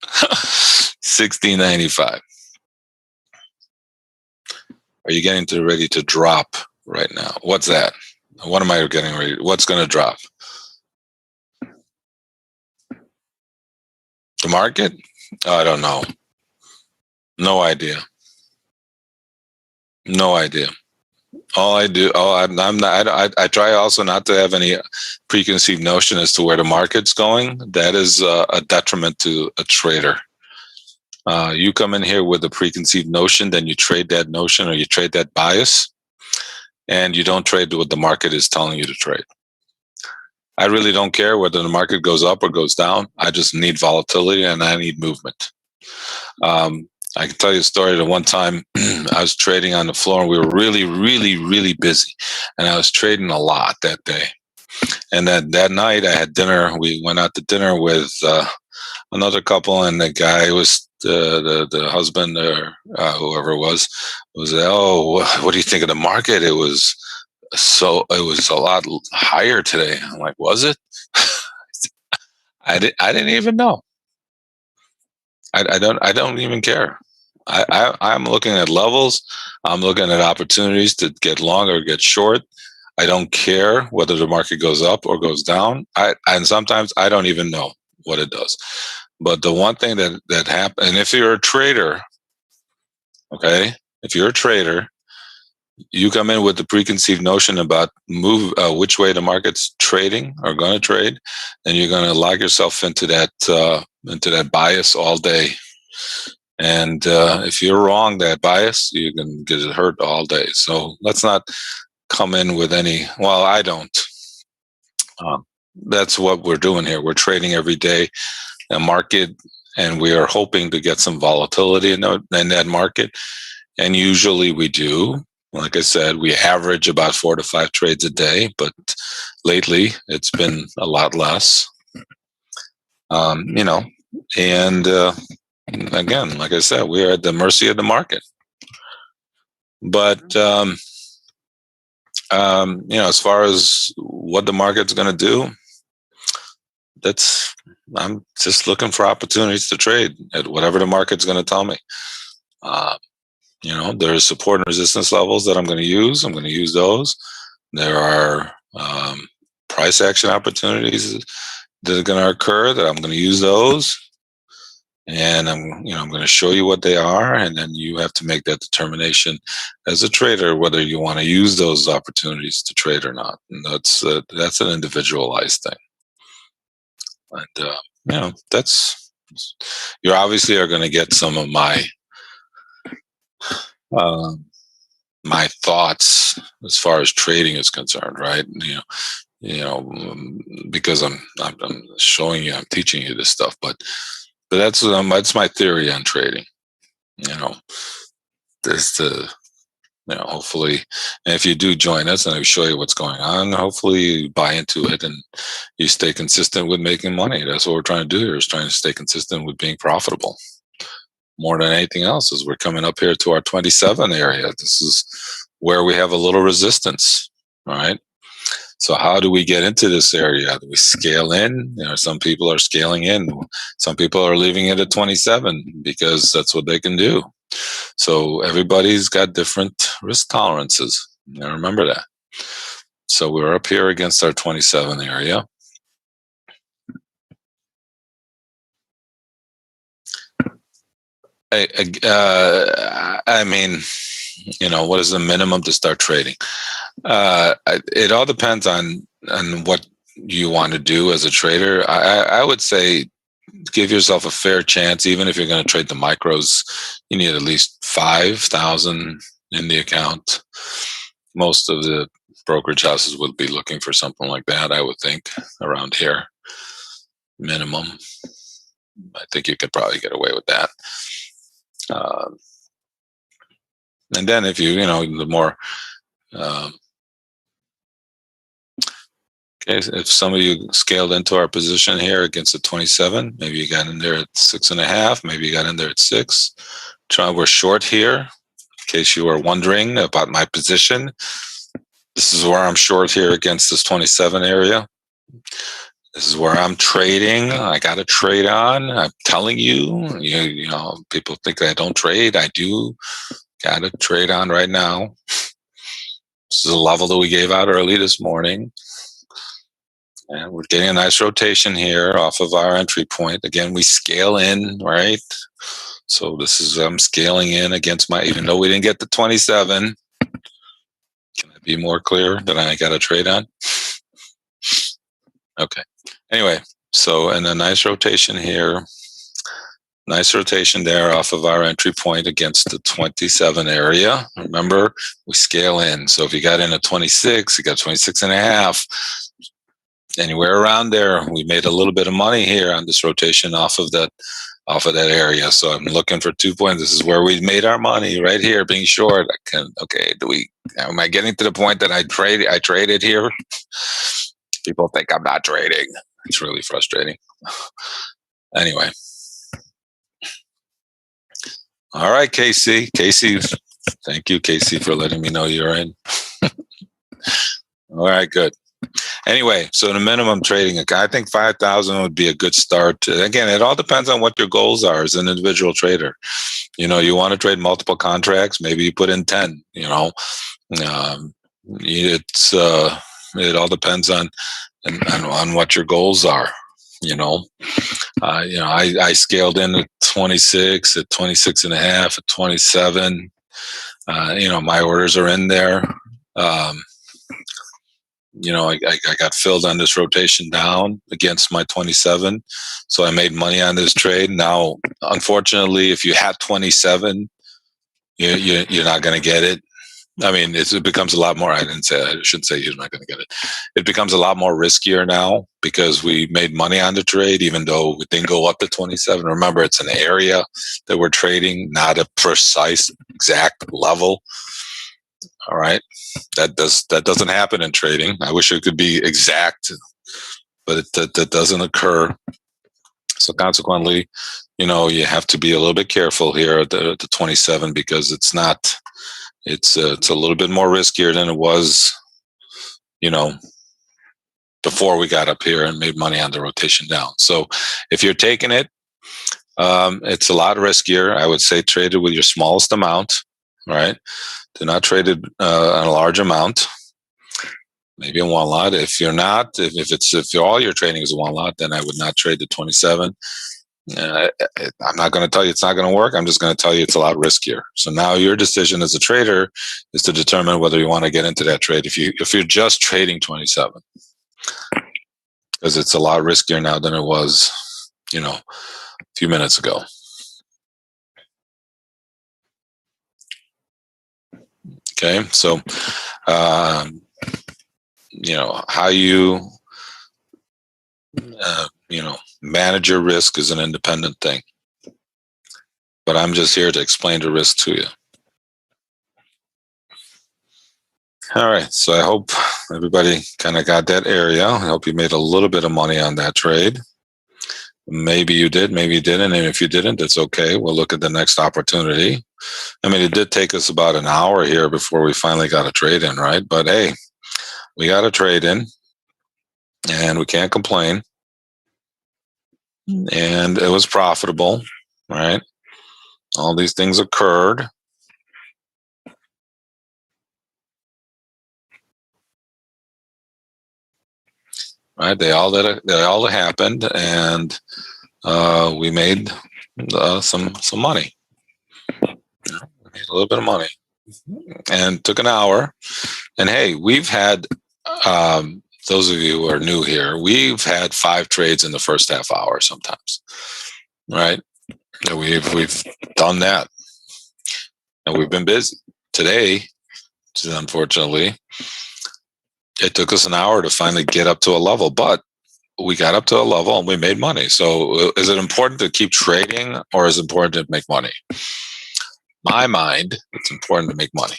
1695. Are you getting ready to drop right now? What's that? What am I getting ready? What's going to drop? The market? I don't know. No idea. No idea. All I do, I'm not. I try also not to have any preconceived notion as to where the market's going. That is a detriment to a trader. You come in here with a preconceived notion, then you trade that notion or you trade that bias, and you don't trade what the market is telling you to trade. I really don't care whether the market goes up or goes down. I just need volatility and I need movement. I can tell you a story that one time I was trading on the floor and we were really, really, really busy. And I was trading a lot that day. And that night I had dinner. We went out to dinner with another couple, and the guy was the husband or whoever it was oh, what do you think of the market? It was a lot higher today. I'm like, was it? I didn't even know. I don't even care. I'm looking at levels. I'm looking at opportunities to get long or get short. I don't care whether the market goes up or goes down. And sometimes I don't even know what it does. But the one thing that happens, and if you're a trader, okay, if you're a trader, you come in with the preconceived notion about which way the market's trading or going to trade, and you're going to lock yourself into that bias all day. And if you're wrong, that bias, you can get hurt all day. So let's not come in with any. Well, I don't. That's what we're doing here. We're trading every day a market, and we are hoping to get some volatility in that market. And usually we do. Like I said, we average about 4 to 5 trades a day, but lately it's been a lot less. And again, like I said, we are at the mercy of the market. But as far as what the market's going to do, I'm just looking for opportunities to trade at whatever the market's going to tell me. There's support and resistance levels that I'm going to use. I'm going to use those. There are price action opportunities that are going to occur that I'm going to use those. And I'm going to show you what they are, and then you have to make that determination as a trader whether you want to use those opportunities to trade or not. And that's an individualized thing. And you obviously are going to get some of my thoughts as far as trading is concerned, right? Because I'm showing you, I'm teaching you this stuff, but that's my theory on trading. Hopefully, and if you do join us and I show you what's going on, hopefully you buy into it and you stay consistent with making money. That's what we're trying to do here, is trying to stay consistent with being profitable. More than anything else, as we're coming up here to our 27 area. This is where we have a little resistance, right? So how do we get into this area? Do we scale in? Some people are scaling in. Some people are leaving it at 27 because that's what they can do. So everybody's got different risk tolerances. Remember that. So we're up here against our 27 area. I mean, what is the minimum to start trading? It all depends on what you want to do as a trader. I would say give yourself a fair chance. Even if you're going to trade the micros, you need at least 5,000 in the account. Most of the brokerage houses would be looking for something like that, I would think, around here, minimum. I think you could probably get away with that. And then if the more, if some of you scaled into our position here against the 27, maybe you got in there at 6.5, maybe you got in there at 6. we're short here. In case you are wondering about my position, this is where I'm short here against this 27 area. This is where I'm trading. I got a trade on. I'm telling you, you know, people think I don't trade. I do. Got a trade on right now. This is a level that we gave out early this morning. And we're getting a nice rotation here off of our entry point. Again, we scale in, right? So this is, I'm scaling in against my, even though we didn't get the 27, can I be more clear that I got a trade on? Okay. Anyway, so, and a nice rotation here. Nice rotation there off of our entry point against the 27 area. Remember, we scale in. So if you got in at 26, you got 26 and a half, anywhere around there. We made a little bit of money here on this rotation off of that area. So I'm looking for 2 points. This is where we made our money, right here, being short. Am I getting to the point that I traded here? People think I'm not trading. It's really frustrating. Anyway. All right, Casey. Thank you, Casey, for letting me know you're in. All right, good. Anyway, so the minimum trading, I think 5,000 would be a good start. Again, it all depends on what your goals are as an individual trader. You know, you want to trade multiple contracts, maybe you put in 10, you know. It all depends on what your goals are, you know. I scaled in at 26, at 26 and a half, at 27. My orders are in there. I got filled on this rotation down against my 27. So I made money on this trade. Now, unfortunately, if you had 27, you're not going to get it. I mean, it becomes a lot more. I shouldn't say you're not going to get it. It becomes a lot more riskier now because we made money on the trade, even though we didn't go up to 27. Remember, it's an area that we're trading, not a precise exact level. All right. That doesn't happen in trading. I wish it could be exact, but that doesn't occur. So consequently, you have to be a little bit careful here at the 27 because it's a little bit more riskier than it was, before we got up here and made money on the rotation down. So if you're taking it, it's a lot riskier. I would say trade it with your smallest amount, right? Do not trade it on a large amount. Maybe in one lot. If you're not, if all your trading is one lot, then I would not trade the 27. I'm not going to tell you it's not going to work. I'm just going to tell you it's a lot riskier. So now your decision as a trader is to determine whether you want to get into that trade. If you're just trading 27, because it's a lot riskier now than it was, a few minutes ago. Okay, so how you manage your risk is an independent thing. But I'm just here to explain the risk to you. All right, so I hope everybody kind of got that area. I hope you made a little bit of money on that trade. Maybe you did, maybe you didn't. And if you didn't, it's okay. We'll look at the next opportunity. I mean, it did take us about an hour here before we finally got a trade in, right? But hey, we got a trade in and we can't complain. And it was profitable, right? All these things occurred. Right? They all happened, and we made some money. We made a little bit of money, and took an hour. And hey, we've had those of you who are new here, we've had 5 trades in the first half hour sometimes, right? And we've done that, and we've been busy today. Unfortunately, it took us an hour to finally get up to a level, but we got up to a level and we made money. So is it important to keep trading or is it important to make money? My mind, it's important to make money.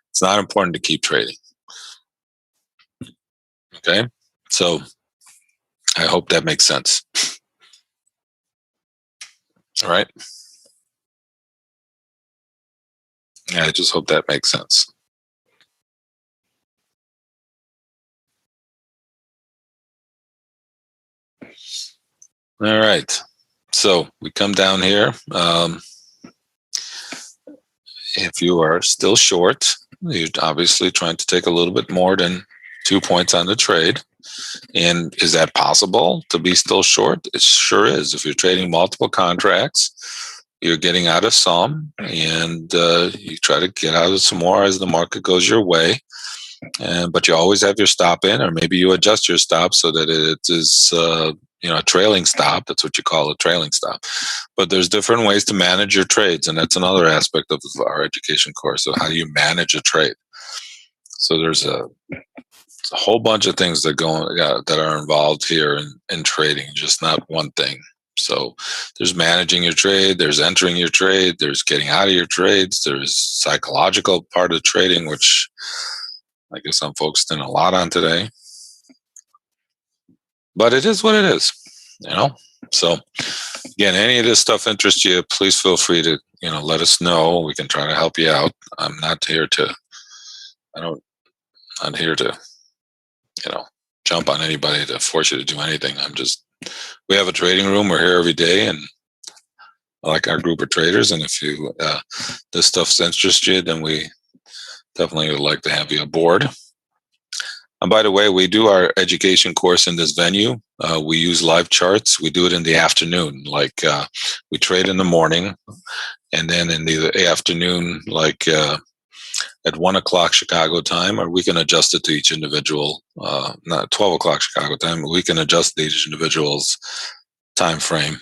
It's not important to keep trading. Okay. So I hope that makes sense. All right. I just hope that makes sense. All right. So we come down here. If you are still short, you're obviously trying to take a little bit more than 2 points on the trade. And is that possible to be still short? It sure is. If you're trading multiple contracts, you're getting out of some, and you try to get out of some more as the market goes your way. But you always have your stop in, or maybe you adjust your stop so that it is a trailing stop. That's what you call a trailing stop. But there's different ways to manage your trades, and that's another aspect of our education course. So how do you manage a trade? So there's a whole bunch of things that that are involved here in trading, just not one thing. So there's managing your trade, there's entering your trade, there's getting out of your trades, there's psychological part of trading, which I guess I'm focusing a lot on today. But it is what it is, you know. So again, any of this stuff interests you, please feel free to let us know. We can try to help you out. I'm not here to. I don't. Not here to jump on anybody to force you to do anything. We have a trading room. We're here every day, and I like our group of traders. And if you this stuff interests you, then we definitely would like to have you aboard. And by the way, we do our education course in this venue. We use live charts. We do it in the afternoon. Like we trade in the morning, and then in the afternoon, like at 1 o'clock Chicago time, or we can adjust it to each individual. Not 12 o'clock Chicago time, but we can adjust each individual's time frame.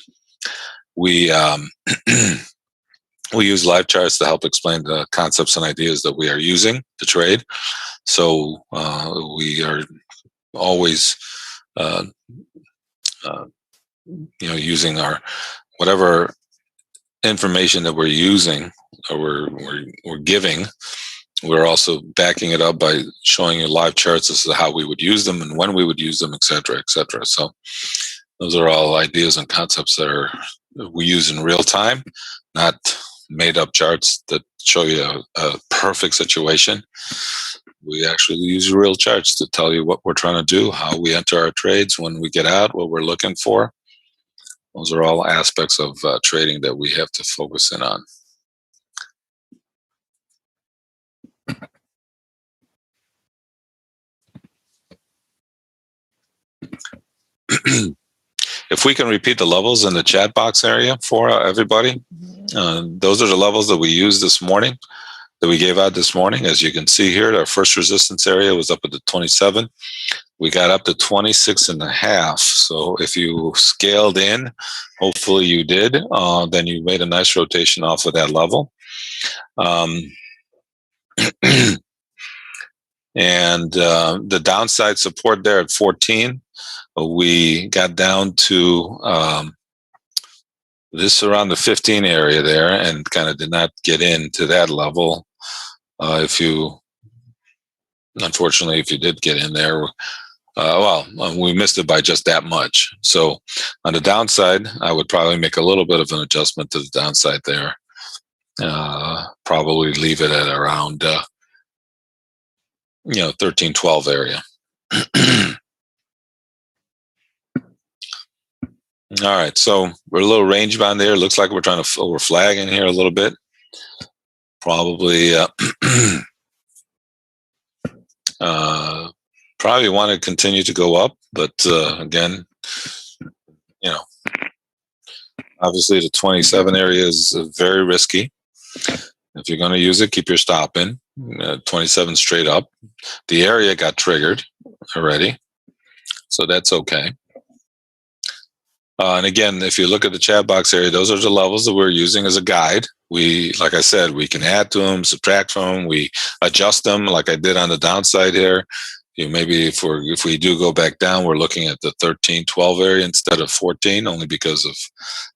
We we use live charts to help explain the concepts and ideas that we are using to trade. So we are always, using our whatever information that we're using or we're giving. We're also backing it up by showing you live charts as to how we would use them and when we would use them, et cetera, et cetera. So those are all ideas and concepts that we use in real time, not made up charts that show you a perfect situation. We actually use real charts to tell you what we're trying to do, how we enter our trades, when we get out, what we're looking for. Those are all aspects of trading that we have to focus in on. If we can repeat the levels in the chat box area for everybody, those are the levels that we used this morning, that we gave out this morning. As you can see here, our first resistance area was up at the 27. We got up to 26 and a half. So if you scaled in, hopefully you did, then you made a nice rotation off of that level. And the downside support there at 14, we got down to this around the 15 area there and kind of did not get into that level. Unfortunately, if you did get in there, we missed it by just that much. So on the downside, I would probably make a little bit of an adjustment to the downside there. Probably leave it at around 13, 12 area. All right, so we're a little range bound there. Looks like we're flagging here a little bit. Probably probably want to continue to go up, but again, obviously the 27 area is very risky. If you're going to use it, keep your stop in. 27 straight up. The area got triggered already, so that's okay. And again, if you look at the chat box area, those are the levels that we're using as a guide. Like I said, we can add to them, subtract from them, we adjust them like I did on the downside here. Maybe if we do go back down, we're looking at the 13, 12 area instead of 14, only because of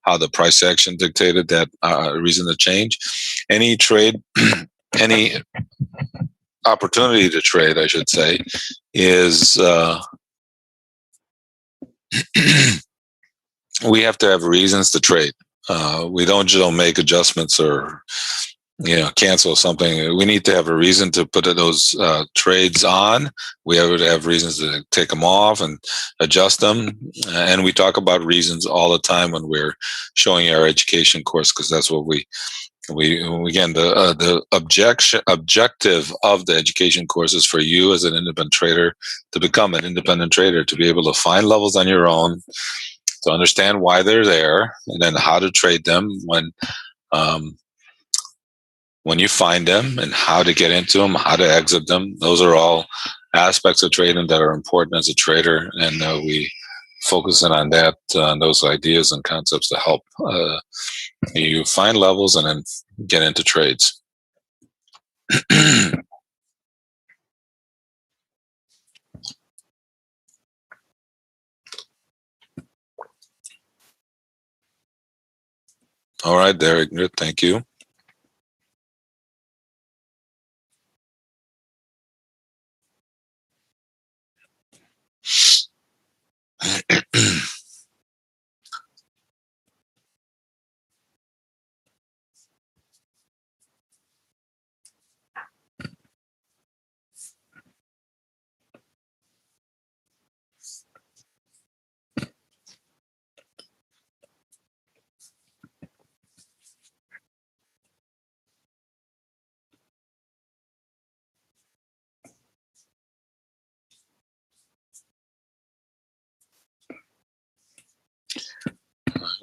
how the price action dictated that reason to change. Any trade, any opportunity to trade, I should say, is we have to have reasons to trade. We don't just make adjustments or cancel something. We need to have a reason to put those trades on. We have to have reasons to take them off and adjust them. And we talk about reasons all the time when we're showing our education course, because that's what we again, the objective of the education course is for you as an independent trader to become an independent trader, to be able to find levels on your own, to understand why they're there, and then how to trade them when you find them, and how to get into them, how to exit them. Those are all aspects of trading that are important as a trader, and we focus in on that, those ideas and concepts to help you find levels and then get into trades. All right, Derek, good. Thank you.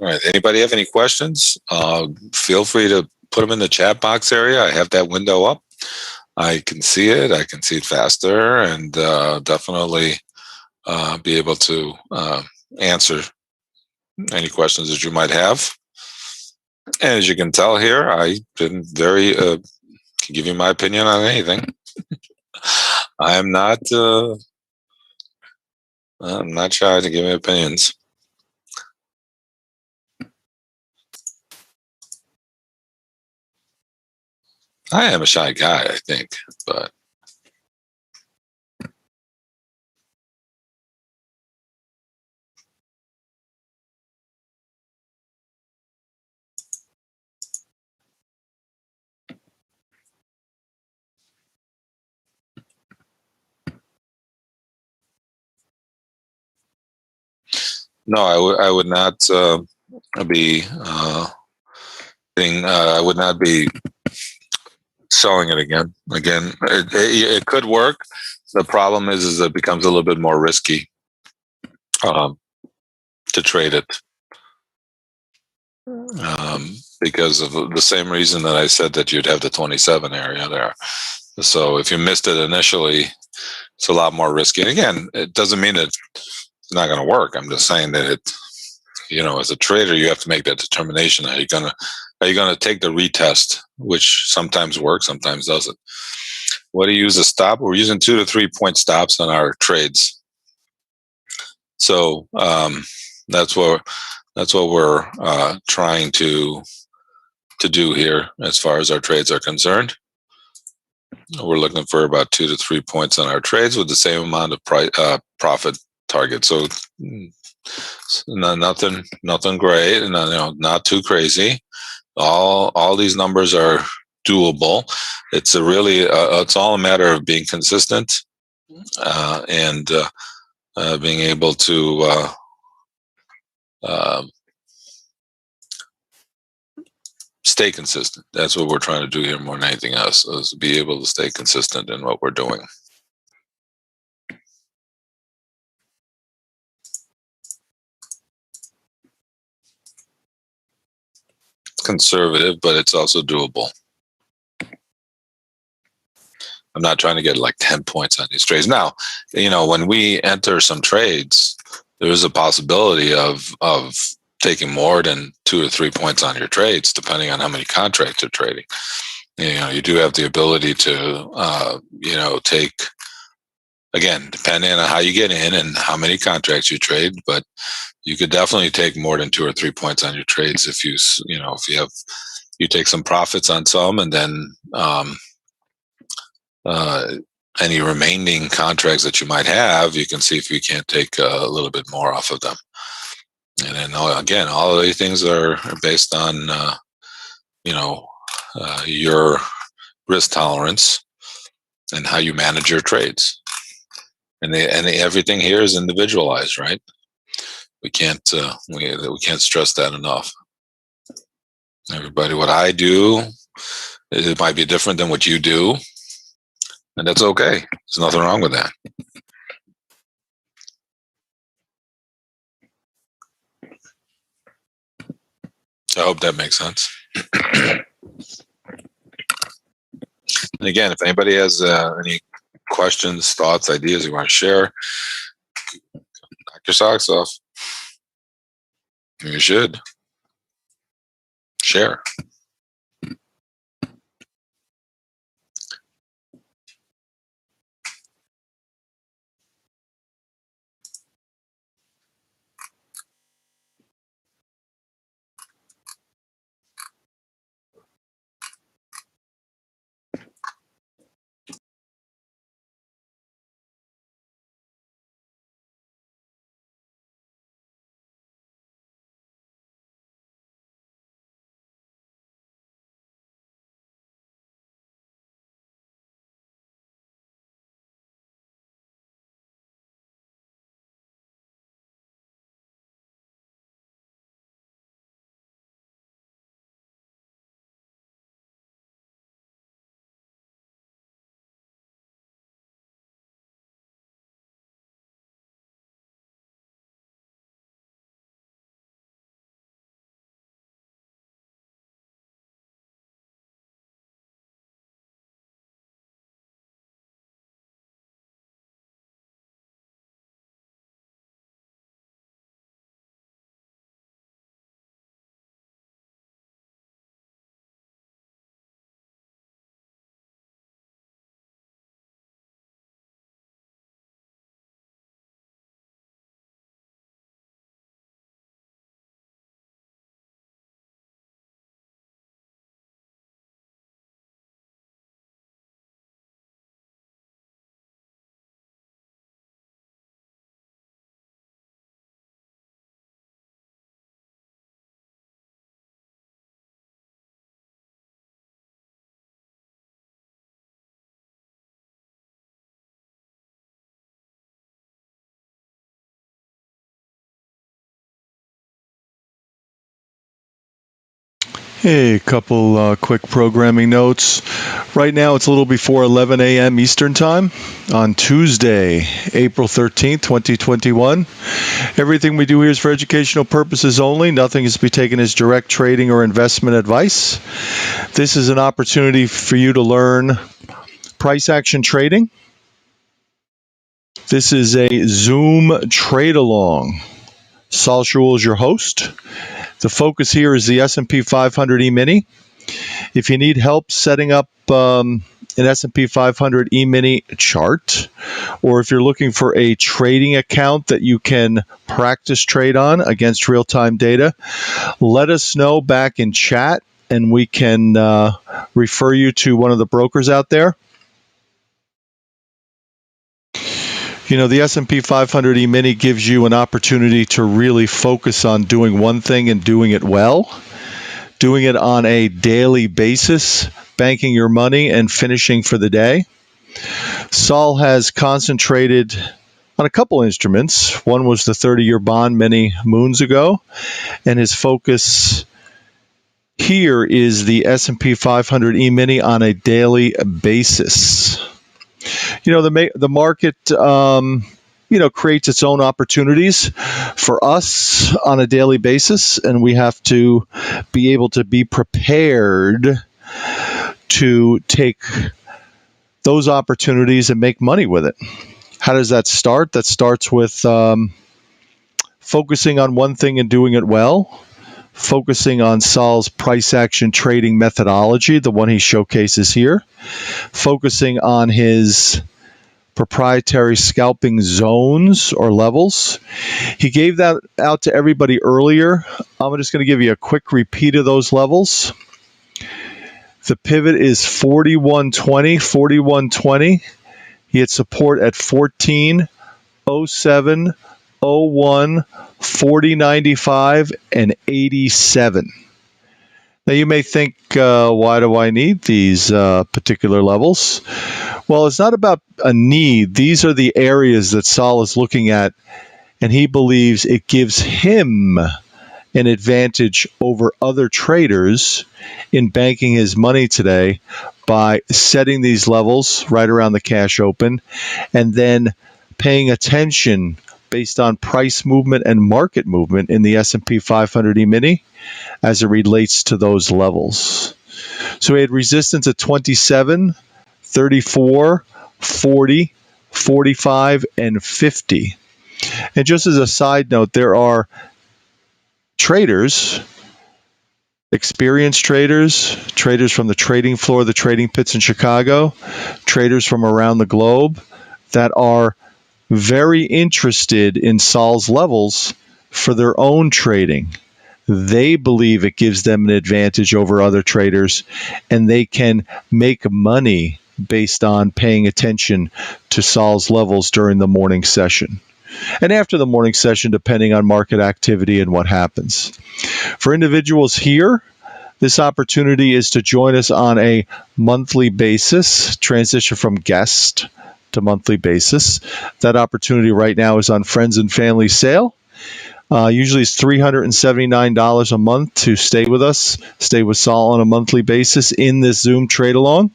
All right. Anybody have any questions? Feel free to put them in the chat box area. I have that window up. I can see it. I can see it faster, and definitely be able to answer any questions that you might have. And as you can tell here, I've been very can give you my opinion on anything. I'm not shy to give me opinions. I am a shy guy, I think, but no, I would not be I would not be selling it again. It could work. The problem is it becomes a little bit more risky to trade it, because of the same reason that I said that you'd have the 27 area there. So if you missed it initially, it's a lot more risky. And again, it doesn't mean that it's not going to work. I'm just saying that as a trader, you have to make that determination. Are you gonna take the retest, which sometimes works, sometimes doesn't? What do you use a stop? We're using 2 to 3 point stops on our trades. So that's what we're trying to do here as far as our trades are concerned. We're looking for about 2 to 3 points on our trades with the same amount of profit target. So nothing great, and not too crazy. All these numbers are doable. It's it's all a matter of being consistent and being able to stay consistent. That's what we're trying to do here more than anything else, is be able to stay consistent in what we're doing. Conservative, but it's also doable. I'm not trying to get like 10 points on these trades. Now, when we enter some trades, there is a possibility of taking more than 2 or 3 points on your trades, depending on how many contracts you're trading. You do have the ability to, take, again, depending on how you get in and how many contracts you trade, but you could definitely take more than 2 or 3 points on your trades if you take some profits on some, and then any remaining contracts that you might have, you can see if you can't take a little bit more off of them. And then again, all of these things are based on your risk tolerance and how you manage your trades. And everything here is individualized, right? We can't stress that enough. Everybody, what I do, it might be different than what you do, and that's okay. There's nothing wrong with that. I hope that makes sense. And again, if anybody has any questions, thoughts, ideas you want to share, knock your socks off. You should share. Hey, a couple quick programming notes. Right now it's a little before 11 a.m. Eastern Time on Tuesday, April 13th, 2021. Everything we do here is for educational purposes only. Nothing is to be taken as direct trading or investment advice. This is an opportunity for you to learn price action trading. This is a Zoom trade along. Saul Shul is your host. The focus here is the S&P 500 E-mini. If you need help setting up an S&P 500 E-mini chart, or if you're looking for a trading account that you can practice trade on against real-time data, let us know back in chat, and we can refer you to one of the brokers out there. You know, the S&P 500 E-mini gives you an opportunity to really focus on doing one thing and doing it well, doing it on a daily basis, banking your money and finishing for the day. Saul has concentrated on a couple instruments. One was the 30-year bond many moons ago, and his focus here is the S&P 500 E-mini on a daily basis. You know, the market, creates its own opportunities for us on a daily basis, and we have to be able to be prepared to take those opportunities and make money with it. How does that start? That starts with focusing on one thing and doing it well, focusing on Saul's price action trading methodology, the one he showcases here, focusing on his proprietary scalping zones or levels. He gave that out to everybody earlier. I'm just going to give you a quick repeat of those levels. The pivot is 4120, 4120. He had support at 14, 07, 01, 4095, and 87. Now you may think, why do I need these particular levels? Well, it's not about a need. These are the areas that Saul is looking at, and he believes it gives him an advantage over other traders in banking his money today by setting these levels right around the cash open and then paying attention based on price movement and market movement in the S&P 500 E-mini as it relates to those levels. So we had resistance at 27, 34, 40, 45, and 50. And just as a side note, there are traders, experienced traders, traders from the trading floor, the trading pits in Chicago, traders from around the globe that are very interested in Saul's levels for their own trading. They believe it gives them an advantage over other traders, and they can make money based on paying attention to Saul's levels during the morning session. And after the morning session, depending on market activity and what happens. For individuals here, this opportunity is to join us on a monthly basis, transition from guest to monthly basis. That opportunity right now is on Friends and Family sale. Usually it's $379 a month to stay with us, stay with Saul on a monthly basis in this Zoom trade along.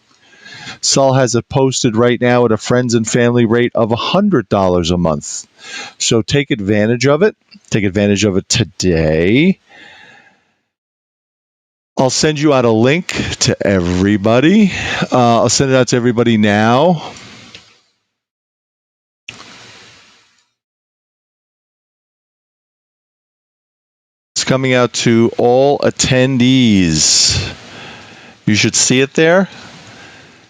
Saul has it posted right now at a Friends and Family rate of $100 a month. So take advantage of it. Take advantage of it today. I'll send you out a link to everybody. I'll send it out to everybody now. It's coming out to all attendees. You should see it there.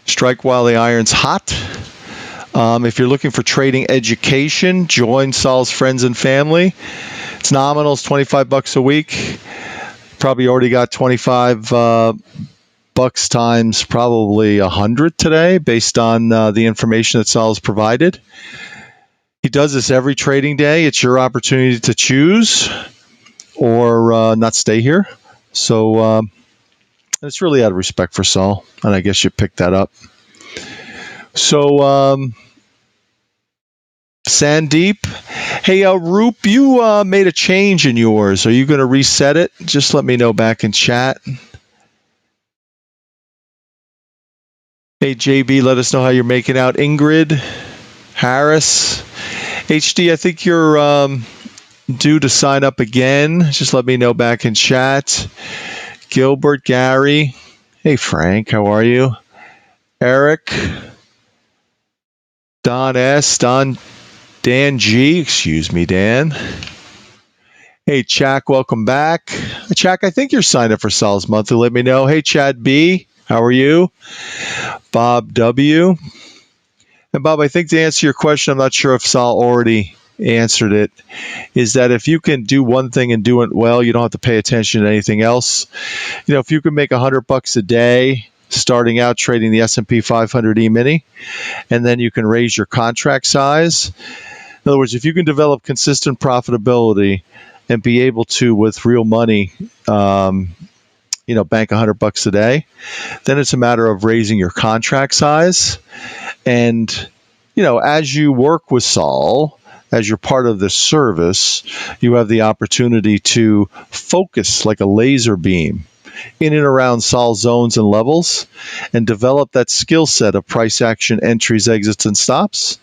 Strike while the iron's hot. If you're looking for trading education, join Saul's Friends and Family. It's nominal. It's $25 a week. Probably already got 25 bucks times probably 100 today based on the information that Saul's provided. He does this every trading day. It's your opportunity to choose or not stay here. So it's really out of respect for Saul, and I guess you picked that up. So Sandeep, hey, Roop, you made a change in yours. Are you going to reset it? Just let me know back in chat. Hey, JB, let us know how you're making out. Ingrid, Harris, HD, I think you're due to sign up again. Just let me know back in chat. Gilbert, Gary. Hey, Frank, how are you? Eric, Don S, Dan G, excuse me, Dan. Hey, Chak, welcome back. Chak, I think you're signed up for Saul's Monthly. Let me know. Hey, Chad B, how are you? Bob W. And Bob, I think to answer your question, I'm not sure if Saul already answered it, is that if you can do one thing and do it well, you don't have to pay attention to anything else. You know, if you can make $100 a day starting out trading the S&P 500 E-mini, and then you can raise your contract size. In other words, if you can develop consistent profitability and be able to, with real money, bank $100 a day, then it's a matter of raising your contract size. And, as you work with Saul, as you're part of this service, you have the opportunity to focus like a laser beam in and around Saul zones and levels and develop that skill set of price action, entries, exits, and stops.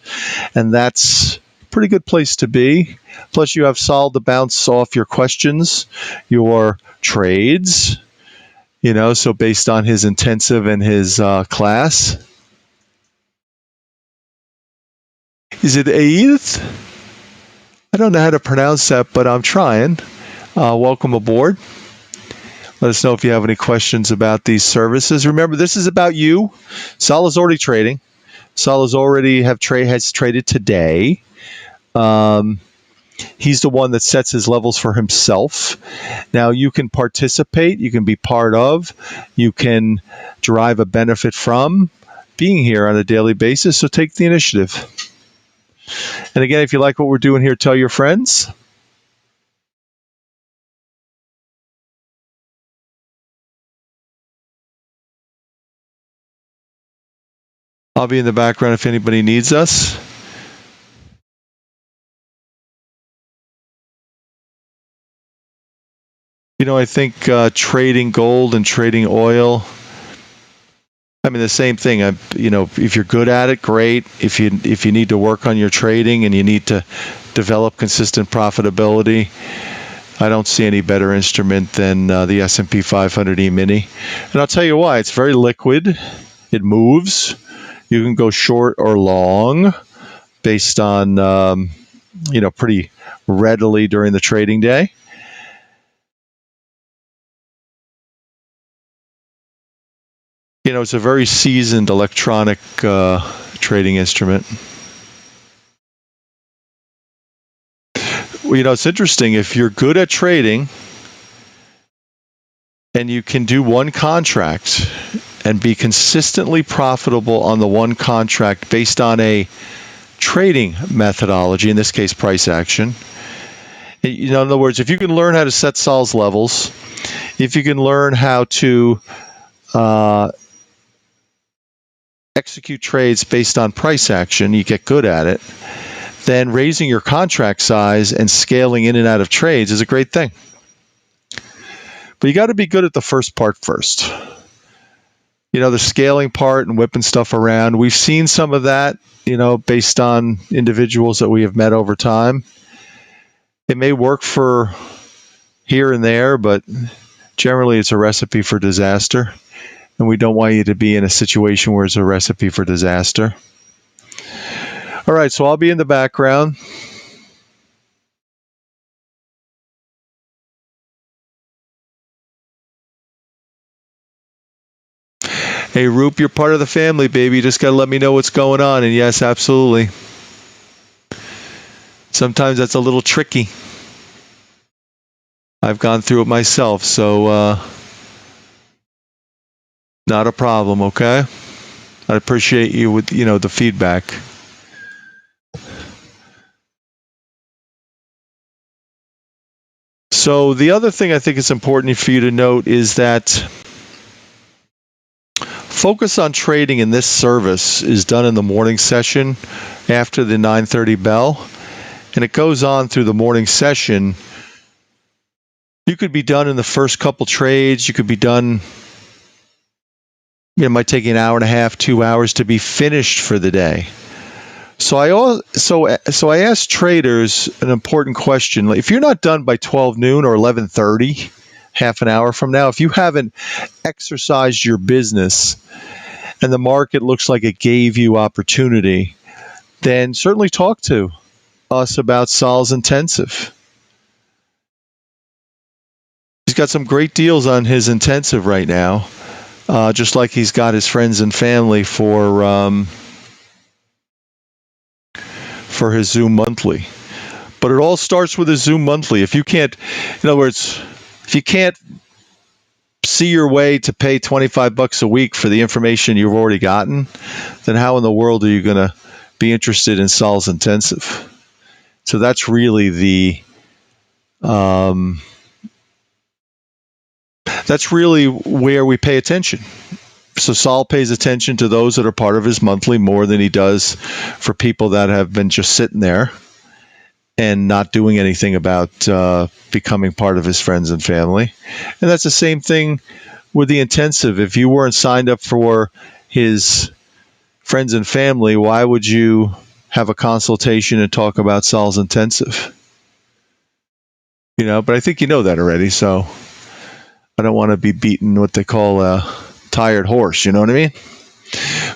And that's a pretty good place to be. Plus, you have Saul to bounce off your questions, your trades, so based on his intensive and his class. Is it Aeth? I don't know how to pronounce that, but I'm trying. Welcome aboard. Let us know if you have any questions about these services. Remember, this is about you. Saul is already trading. Saul has traded today. He's the one that sets his levels for himself. Now, you can participate. You can be part of. You can derive a benefit from being here on a daily basis. So take the initiative. And again, if you like what we're doing here, tell your friends. I'll be in the background if anybody needs us. I think trading gold and trading oil, I mean, the same thing. If you're good at it, great. If you need to work on your trading and you need to develop consistent profitability, I don't see any better instrument than the S&P 500 E-mini. And I'll tell you why. It's very liquid. It moves. You can go short or long based on, pretty readily during the trading day. It's a very seasoned electronic trading instrument. It's interesting. If you're good at trading and you can do one contract and be consistently profitable on the one contract based on a trading methodology, in this case, price action. In other words, if you can learn how to set Sol's levels, if you can learn how to execute trades based on price action, you get good at it, then raising your contract size and scaling in and out of trades is a great thing. But you got to be good at the first part first. The scaling part and whipping stuff around. We've seen some of that, based on individuals that we have met over time. It may work for here and there, but generally it's a recipe for disaster. And we don't want you to be in a situation where it's a recipe for disaster. All right, so I'll be in the background. Hey, Roop, you're part of the family, baby. You just got to let me know what's going on. And yes, absolutely. Sometimes that's a little tricky. I've gone through it myself, so not a problem, okay? I appreciate you with, the feedback. So the other thing I think is important for you to note is that focus on trading in this service is done in the morning session after the 9:30 bell, and it goes on through the morning session. You could be done in the first couple trades. You could be done, it might take you an hour and a half, 2 hours to be finished for the day. So I asked traders an important question. If you're not done by 12 noon or 11:30, half an hour from now, if you haven't exercised your business and the market looks like it gave you opportunity, then certainly talk to us about Sol's Intensive. He's got some great deals on his intensive right now, just like he's got his friends and family for his Zoom monthly. But it all starts with a Zoom monthly. If you can't, in other words, if you can't see your way to pay $25 a week for the information you've already gotten, then how in the world are you going to be interested in Sol's Intensive? So that's really that's really where we pay attention. So Sol pays attention to those that are part of his monthly more than he does for people that have been just sitting there and not doing anything about becoming part of his friends and family. And that's the same thing with the intensive. If you weren't signed up for his friends and family, why would you have a consultation and talk about Sol's Intensive? But I think you know that already, so I don't want to be beating what they call a tired horse, you know what I mean?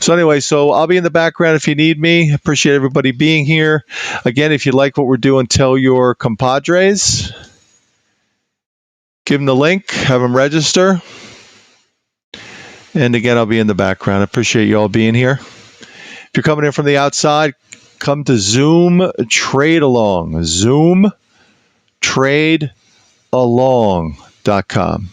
So anyway, I'll be in the background if you need me. Appreciate everybody being here. Again, if you like what we're doing, tell your compadres. Give them the link, have them register. And again, I'll be in the background. I appreciate you all being here. If you're coming in from the outside, come to Zoom Trade Along. Zoom Trade Along.com.